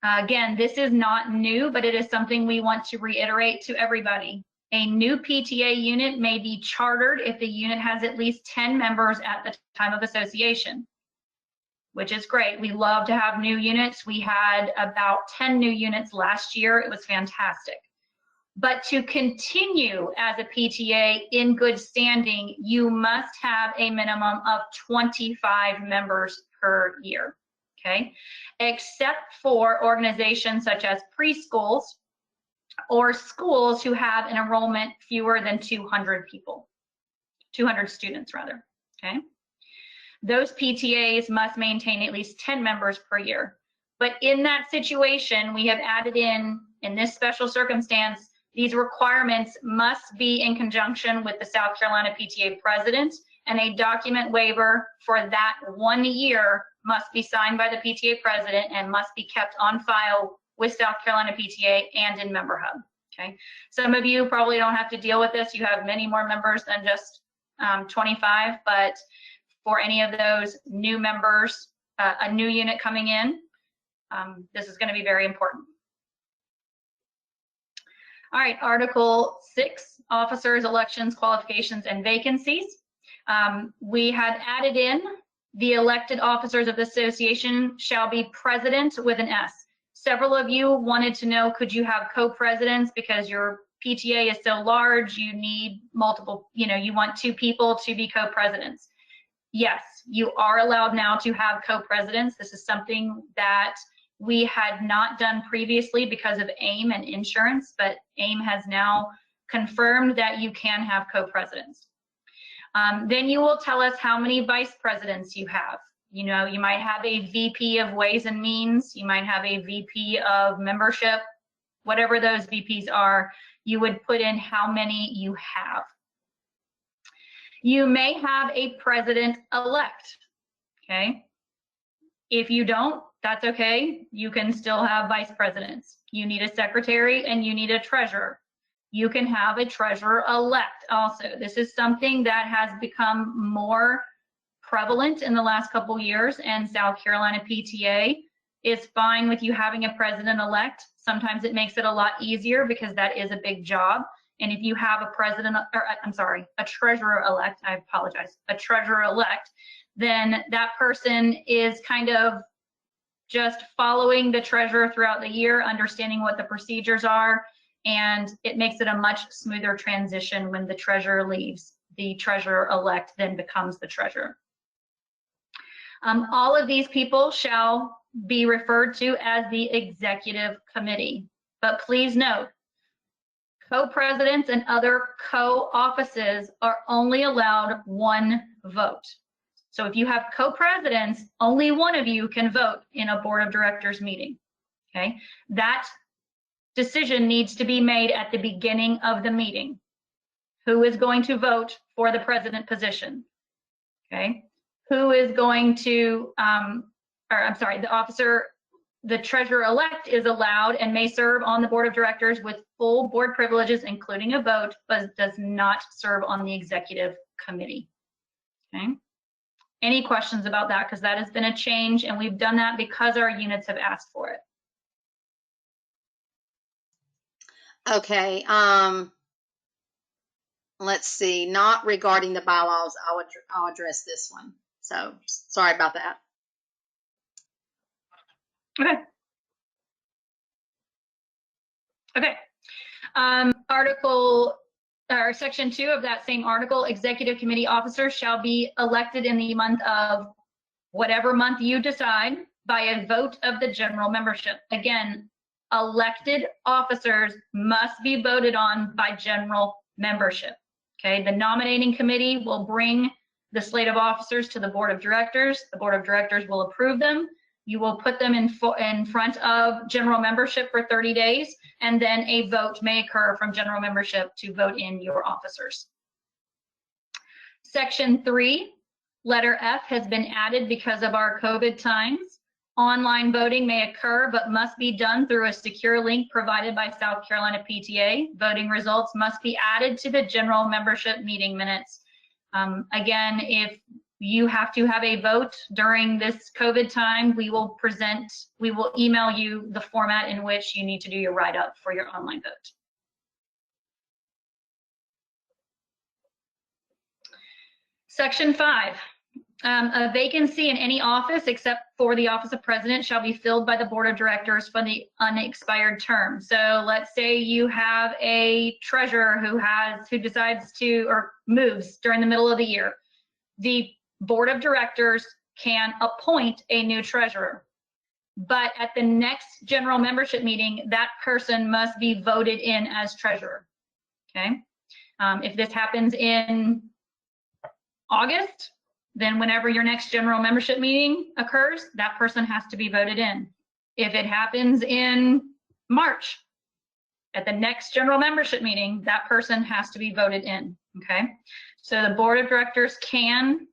Again, this is not new, but it is something we want to reiterate to everybody. A new PTA unit may be chartered if the unit has at least 10 members at the time of association, which is great. We love to have new units. We had about 10 new units last year. It was fantastic. But to continue as a PTA in good standing, you must have a minimum of 25 members per year. Okay, except for organizations such as preschools or schools who have an enrollment fewer than 200 people, 200 students rather, okay? Those PTAs must maintain at least 10 members per year. But in that situation, we have added in this special circumstance, these requirements must be in conjunction with the South Carolina PTA president, and a document waiver for that 1 year must be signed by the PTA president and must be kept on file with South Carolina PTA and in Member Hub. Okay, some of you probably don't have to deal with this. You have many more members than just 25, but for any of those new members, a new unit coming in, this is going to be very important. All right, Article 6, officers, elections, qualifications, and vacancies. We had added in the elected officers of the association shall be president with an S. Several of you wanted to know, could you have co-presidents because your PTA is so large, you need multiple, you want 2 people to be co-presidents. Yes, you are allowed now to have co-presidents. This is something that we had not done previously because of AIM and insurance, but AIM has now confirmed that you can have co-presidents. Then you will tell us how many vice presidents you have. You know, you might have a VP of Ways and Means, you might have a VP of Membership, whatever those VPs are, you would put in how many you have. You may have a president-elect, okay? If you don't, that's okay. You can still have vice presidents. You need a secretary and you need a treasurer. You can have a treasurer-elect also. This is something that has become more prevalent in the last couple years, and South Carolina PTA is fine with you having a president-elect. Sometimes it makes it a lot easier because that is a big job. And if you have a a treasurer-elect, I apologize, a treasurer-elect, then that person is kind of just following the treasurer throughout the year, understanding what the procedures are, and it makes it a much smoother transition when the treasurer leaves. The treasurer-elect then becomes the treasurer. All of these people shall be referred to as the executive committee, but please note, co-presidents and other co-offices are only allowed one vote. So if you have co-presidents, only one of you can vote in a board of directors meeting, okay? That decision needs to be made at the beginning of the meeting. Who is going to vote for the president position, okay? Who is going to, the treasurer-elect is allowed and may serve on the board of directors with full board privileges, including a vote, but does not serve on the executive committee, okay? Any questions about that? Because that has been a change, and we've done that because our units have asked for it. Okay, let's see, not regarding the bylaws, I'll address this one. So sorry about that. Okay. Okay. Section 2 of that same article, executive committee officers shall be elected in the month of whatever month you decide by a vote of the general membership. Again, elected officers must be voted on by general membership. Okay, the nominating committee will bring the slate of officers to the board of directors. The board of directors will approve them. You will put them in front of general membership for 30 days, and then a vote may occur from general membership to vote in your officers. Section 3, letter F, has been added because of our COVID times. Online voting may occur, but must be done through a secure link provided by South Carolina PTA. Voting results must be added to the general membership meeting minutes. Again, if you have to have a vote during this COVID time, we will email you the format in which you need to do your write-up for your online vote. Section 5. A vacancy in any office except for the office of president shall be filled by the board of directors for the unexpired term. So let's say you have a treasurer who decides to or moves during the middle of the year. The board of directors can appoint a new treasurer, but at the next general membership meeting, that person must be voted in as treasurer. Okay. If this happens in August, then whenever your next general membership meeting occurs, that person has to be voted in. If it happens in March, at the next general membership meeting, that person has to be voted in, okay? So the board of directors can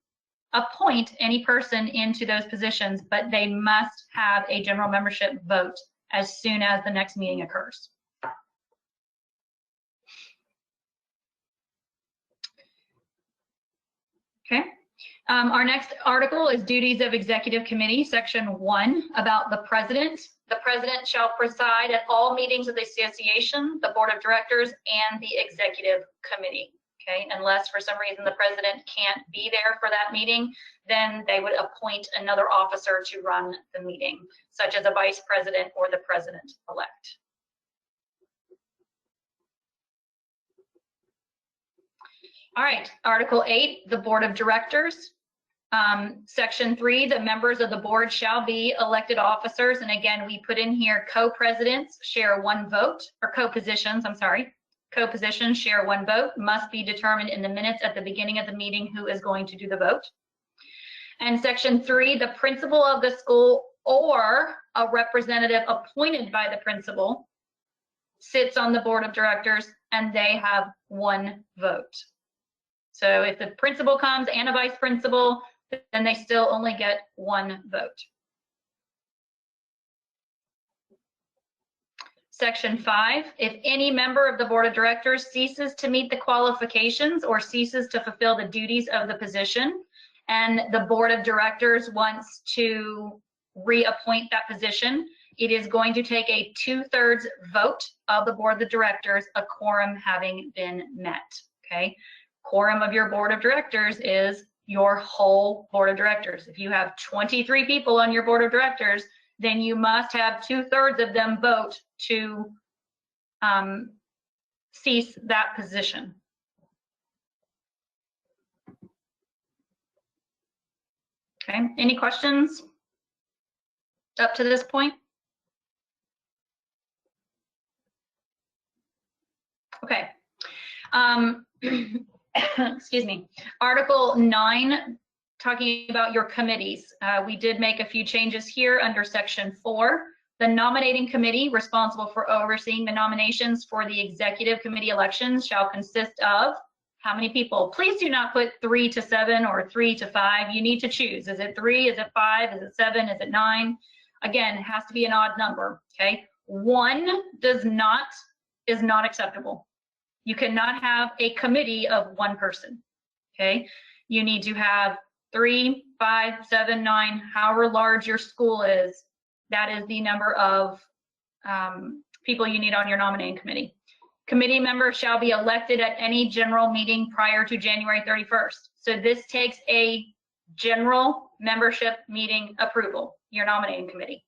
appoint any person into those positions, but they must have a general membership vote as soon as the next meeting occurs. Okay. Our next article is duties of executive committee, section 1, about the president. The president shall preside at all meetings of the association, the board of directors, and the executive committee. Okay, unless for some reason the president can't be there for that meeting, then they would appoint another officer to run the meeting, such as a vice president or the president-elect. All right, Article 8, the board of directors. Section 3, the members of the board shall be elected officers. And again, we put in here co-presidents share one vote, or co-positions, I'm sorry. co-positions share one vote must be determined in the minutes at the beginning of the meeting who is going to do the vote. And section 3, the principal of the school or a representative appointed by the principal sits on the board of directors and they have one vote. So if the principal comes and a vice principal, then they still only get one vote. Section 5, if any member of the board of directors ceases to meet the qualifications or ceases to fulfill the duties of the position, and the board of directors wants to reappoint that position, it is going to take a 2/3 vote of the board of directors, a quorum having been met, okay? Quorum of your board of directors is your whole board of directors. If you have 23 people on your board of directors, then you must have 2/3 of them vote to cease that position. Okay, any questions up to this point? Okay. Excuse me. Article 9, talking about your committees. We did make a few changes here under section 4. The nominating committee responsible for overseeing the nominations for the executive committee elections shall consist of how many people? Please do not put 3 to 7 or 3 to 5. You need to choose. Is it 3? Is it 5? Is it 7? Is it 9? Again, it has to be an odd number, okay? 1 is not acceptable. You cannot have a committee of 1 person, okay? You need to have 3, 5, 7, 9, however large your school is. That is the number of people you need on your nominating committee. Committee members shall be elected at any general meeting prior to January 31st. So this takes a general membership meeting approval, your nominating committee,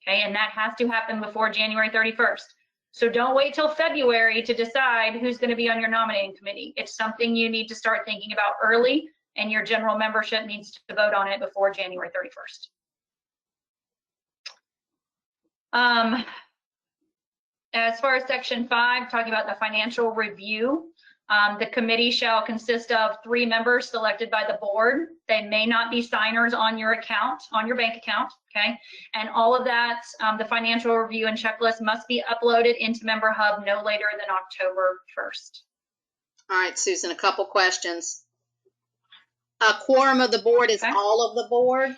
okay? And that has to happen before January 31st. So don't wait till February to decide who's going to be on your nominating committee. It's something you need to start thinking about early, and your general membership needs to vote on it before January 31st. As far as section 5, talking about the financial review, the committee shall consist of 3 members selected by the board. They may not be signers on your account, on your bank account, okay? And all of that, the financial review and checklist must be uploaded into Member Hub no later than October 1st. All right, Susan, a couple questions. A quorum of the board is all of the board?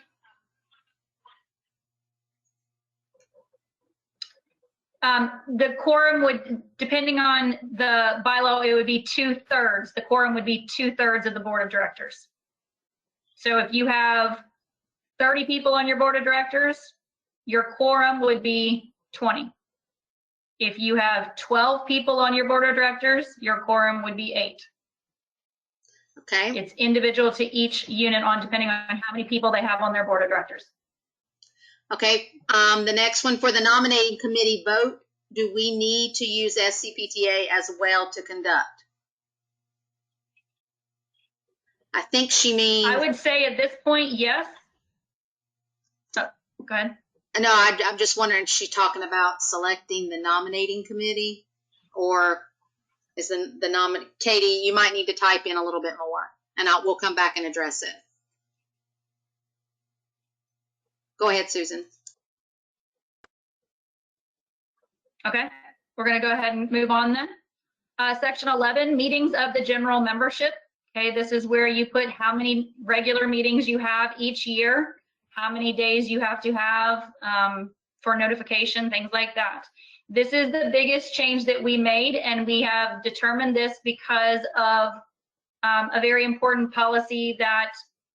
The quorum would, depending on the bylaw, it would be 2/3. The quorum would be 2/3 of the board of directors. So if you have 30 people on your board of directors, your quorum would be 20. If you have 12 people on your board of directors, your quorum would be 8. Okay. It's individual to each unit on depending on how many people they have on their board of directors. Okay, the next one, for the nominating committee vote, do we need to use SCPTA as well to conduct? I think she means... I would say at this point, yes. Oh, go ahead. No, I'm just wondering, is she talking about selecting the nominating committee, or is the nominee... Katie, you might need to type in a little bit more, and we'll come back and address it. Go ahead, Susan. Okay, we're going to go ahead and move on then. Section 11, meetings of the general membership. Okay, this is where you put how many regular meetings you have each year, how many days you have to have for notification, things like that. This is the biggest change that we made, and we have determined this because of a very important policy that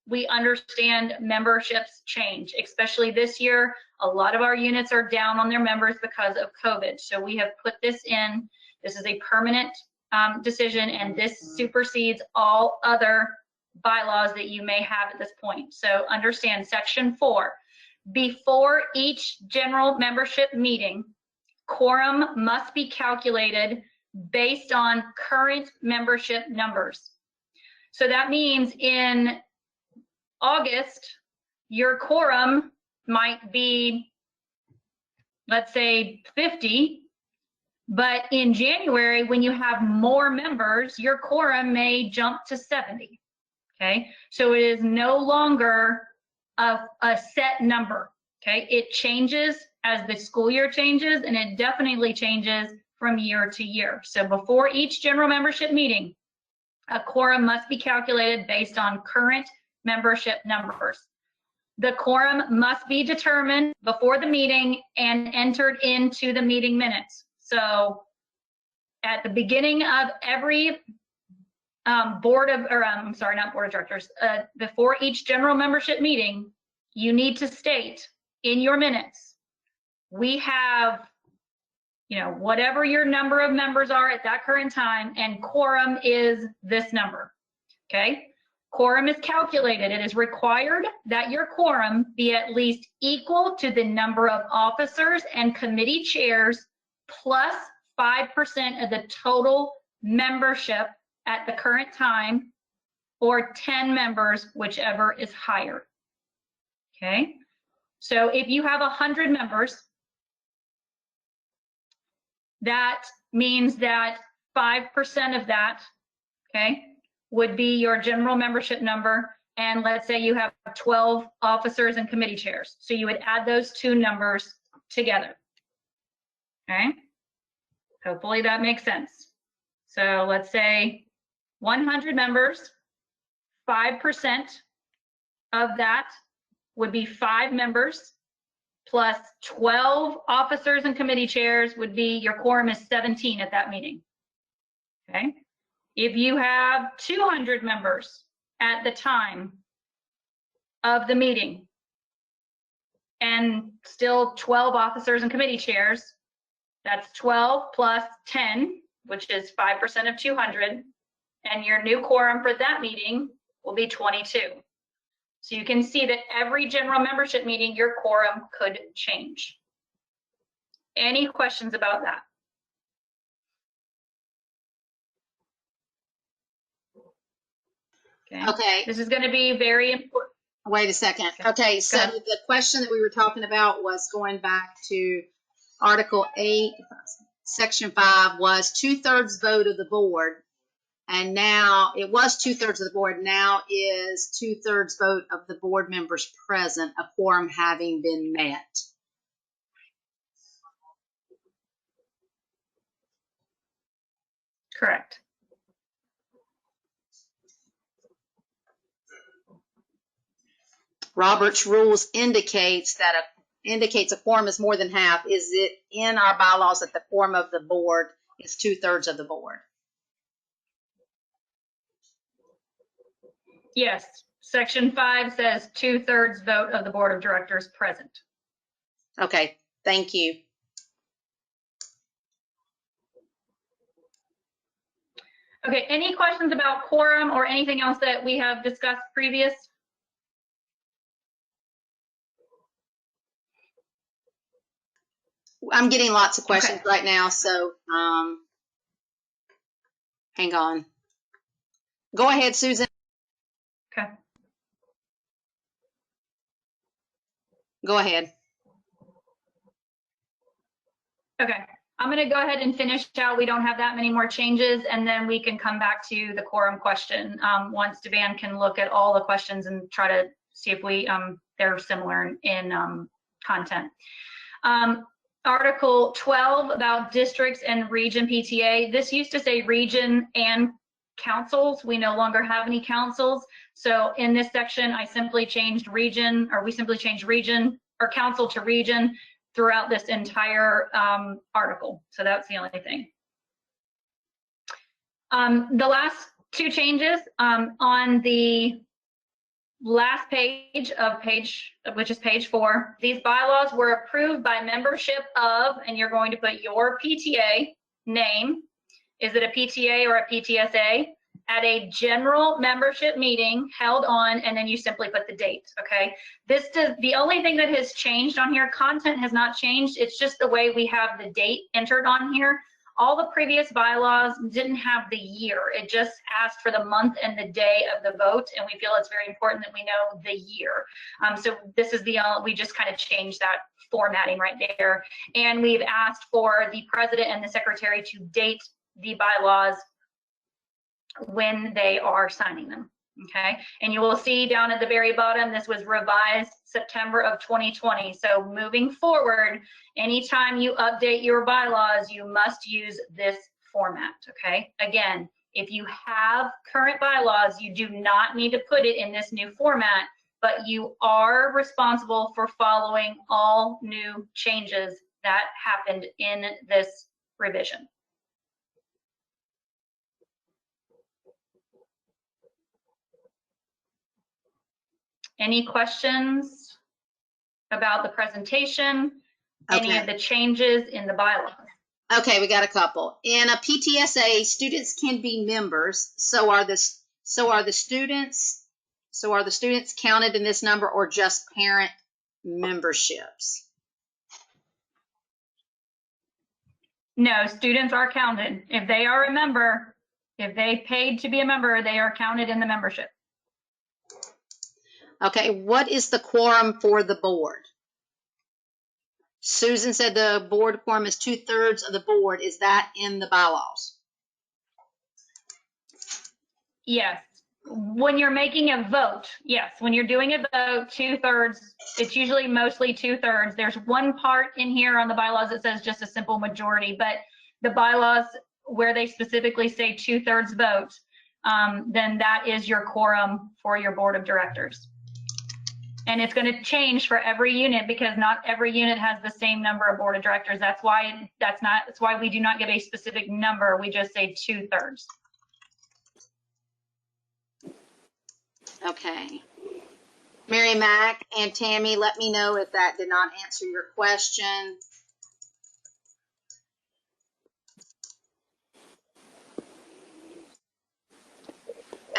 we understand memberships change, especially this year. A lot of our units are down on their members because of COVID. So we have put this in. This is a permanent decision, and this supersedes all other bylaws that you may have at this point. So understand section 4. Before each general membership meeting, quorum must be calculated based on current membership numbers. So that means in August, your quorum might be, let's say 50, But in January, when you have more members, your quorum may jump to 70. Okay, so it is no longer a set number. Okay, it changes as the school year changes, and it definitely changes from year to year. So before each general membership meeting, a quorum must be calculated based on current membership numbers. The quorum must be determined before the meeting and entered into the meeting minutes. So at the beginning of every not board of directors, before each general membership meeting, you need to state in your minutes, we have, whatever your number of members are at that current time, and quorum is this number, okay? Quorum is calculated. It is required that your quorum be at least equal to the number of officers and committee chairs plus 5% of the total membership at the current time, or 10 members, whichever is higher. Okay, so if you have 100 members, that means that 5% of that, okay, would be your general membership number. And let's say you have 12 officers and committee chairs. So you would add those two numbers together. Okay, hopefully that makes sense. So let's say 100 members, 5% of that would be 5 members, plus 12 officers and committee chairs would be, your quorum is 17 at that meeting. Okay. If you have 200 members at the time of the meeting and still 12 officers and committee chairs, that's 12 plus 10, which is 5% of 200. And your new quorum for that meeting will be 22. So you can see that every general membership meeting, your quorum could change. Any questions about that? Okay. This is going to be very important. Wait a second. Okay, so the question that we were talking about was going back to Article 8, Section 5 was 2/3 vote of the board. And now it was 2/3 of the board, now is 2/3 vote of the board members present, a quorum having been met. Correct. Robert's rules indicates a quorum is more than half. Is it in our bylaws that the quorum of the board is 2/3 of the board? Yes, Section 5 says 2/3 vote of the board of directors present. Okay, thank you. Okay, any questions about quorum or anything else that we have discussed previous? I'm getting lots of questions right now, so hang on. Go ahead, Susan. Okay. Go ahead. Okay, I'm going to go ahead and finish out. We don't have that many more changes, and then we can come back to the quorum question once Devan can look at all the questions and try to see if they're similar in content. Article 12 about districts and region PTA. This used to say region and councils. We no longer have any councils. So in this section, I simply changed region, or we simply changed region or council to region throughout this entire article. So that's the only thing. The last two changes on the last page of which is page 4, these bylaws were approved by membership of, and you're going to put your PTA name. Is it a PTA or a PTSA? At a general membership meeting held on, and then you simply put the date, okay? The only thing that has changed on here, content has not changed. It's just the way we have the date entered on here. all the previous bylaws didn't have the year. It just asked for the month and the day of the vote, and we feel it's very important that we know the year. So this is we just kind of changed that formatting right there. And we've asked for the president and the secretary to date the bylaws when they are signing them. Okay, and you will see down at the very bottom, this was revised September of 2020. So moving forward, anytime you update your bylaws, you must use this format. Okay, again, if you have current bylaws, you do not need to put it in this new format, but you are responsible for following all new changes that happened in this revision. Any questions about the presentation, any of the changes in the bylaws? Okay, we got a couple. In a PTSA, students can be members. So are the students counted in this number, or just parent memberships? No, students are counted. If they are a member, if they paid to be a member, they are counted in the membership. Okay, what is the quorum for the board? Susan said the board quorum is 2/3 of the board. Is that in the bylaws? Yes. When you're making a vote, yes. When you're doing a vote, 2/3, it's usually mostly 2/3. There's one part in here on the bylaws that says just a simple majority, but the bylaws where they specifically say 2/3 vote, then that is your quorum for your board of directors. And it's going to change for every unit because not every unit has the same number of board of directors. That's why we do not give a specific number. We just say 2/3. Okay. Mary Mac and Tammy, let me know if that did not answer your question.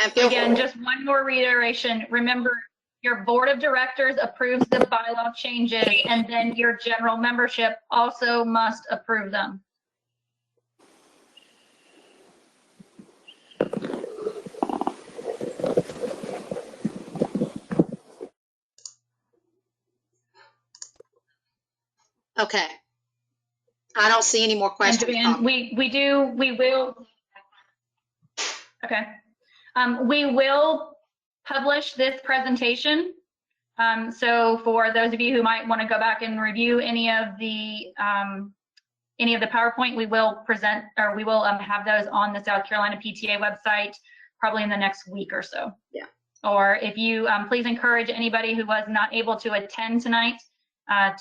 And again, just one more reiteration. Remember, your board of directors approves the bylaw changes, and then your general membership also must approve them. Okay. I don't see any more questions. And we will. Okay. We will publish this presentation. So for those of you who might want to go back and review any of the PowerPoint, we will present, or we will have those on the South Carolina PTA website probably in the next week or so. Yeah. Or if you please encourage anybody who was not able to attend tonight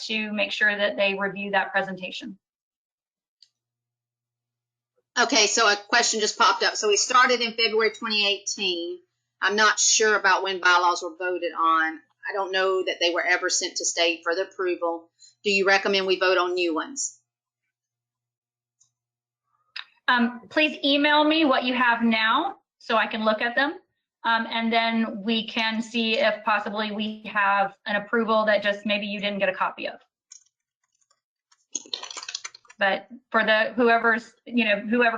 to make sure that they review that presentation. Okay, so a question just popped up. So we started in February 2018. I'm not sure about when bylaws were voted on. I don't know that they were ever sent to state for the approval. Do you recommend we vote on new ones? Please email me what you have now so I can look at them. And then we can see if possibly we have an approval that just maybe you didn't get a copy of. But for whoever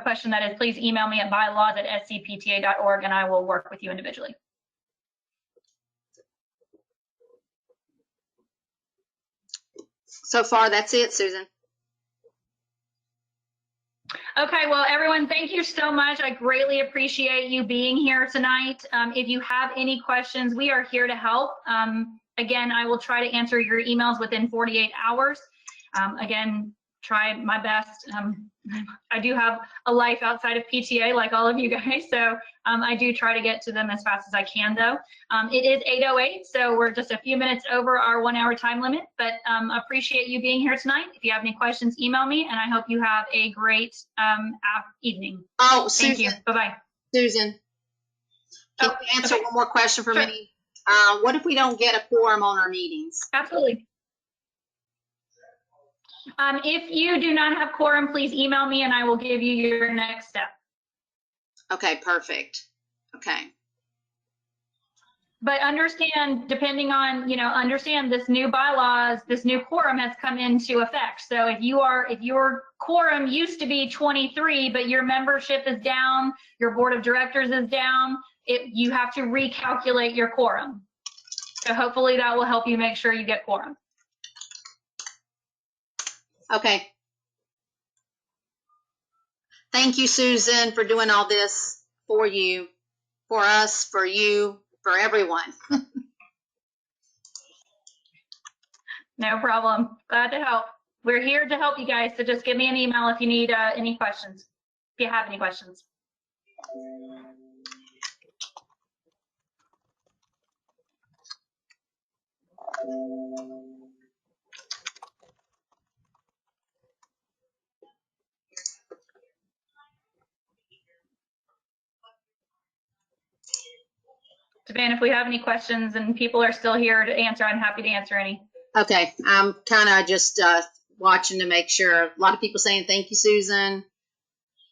question that is, please email me at bylaws@scpta.org and I will work with you individually. So far, that's it, Susan. Okay, well, everyone, thank you so much. I greatly appreciate you being here tonight. If you have any questions, we are here to help. Again, I will try to answer your emails within 48 hours. Again, try my best. I do have a life outside of PTA like all of you guys, so I do try to get to them as fast as I can though. It is 8:08, so we're just a few minutes over our 1 hour time limit, but appreciate you being here tonight. If you have any questions, email me, and I hope you have a great evening. Oh, Thank Susan. you. Bye-bye. Susan, can you answer one more question for me? What if we don't get a quorum on our meetings? Absolutely. If you do not have quorum, please email me and I will give you your next step. Okay, perfect. Okay. But understand, depending on, understand this new bylaws, this new quorum has come into effect. So if your quorum used to be 23, but your membership is down, your board of directors is down, you have to recalculate your quorum. So hopefully that will help you make sure you get quorum. Okay. Thank you, Susan, for doing all this for you, for us, for you, for everyone. No problem. Glad to help. We're here to help you guys. So just give me an email if you need any questions, if you have any questions. Savannah, if we have any questions and people are still here to answer, I'm happy to answer any. Okay, I'm kind of just watching to make sure. A lot of people saying thank you, Susan.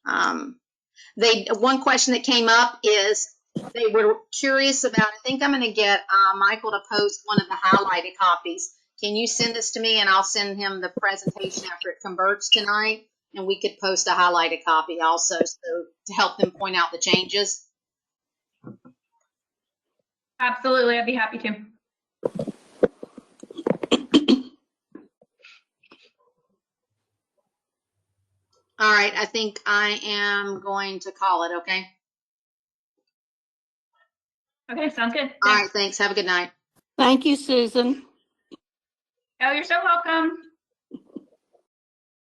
One question that came up is they were curious about, I think I'm going to get Michael to post one of the highlighted copies. Can you send this to me and I'll send him the presentation after it converts tonight, and we could post a highlighted copy also, so to help them point out the changes. Absolutely, I'd be happy to. All right, I think I am going to call it, okay? Okay, sounds good. All right, thanks. Have a good night. Thank you, Susan. Oh, you're so welcome.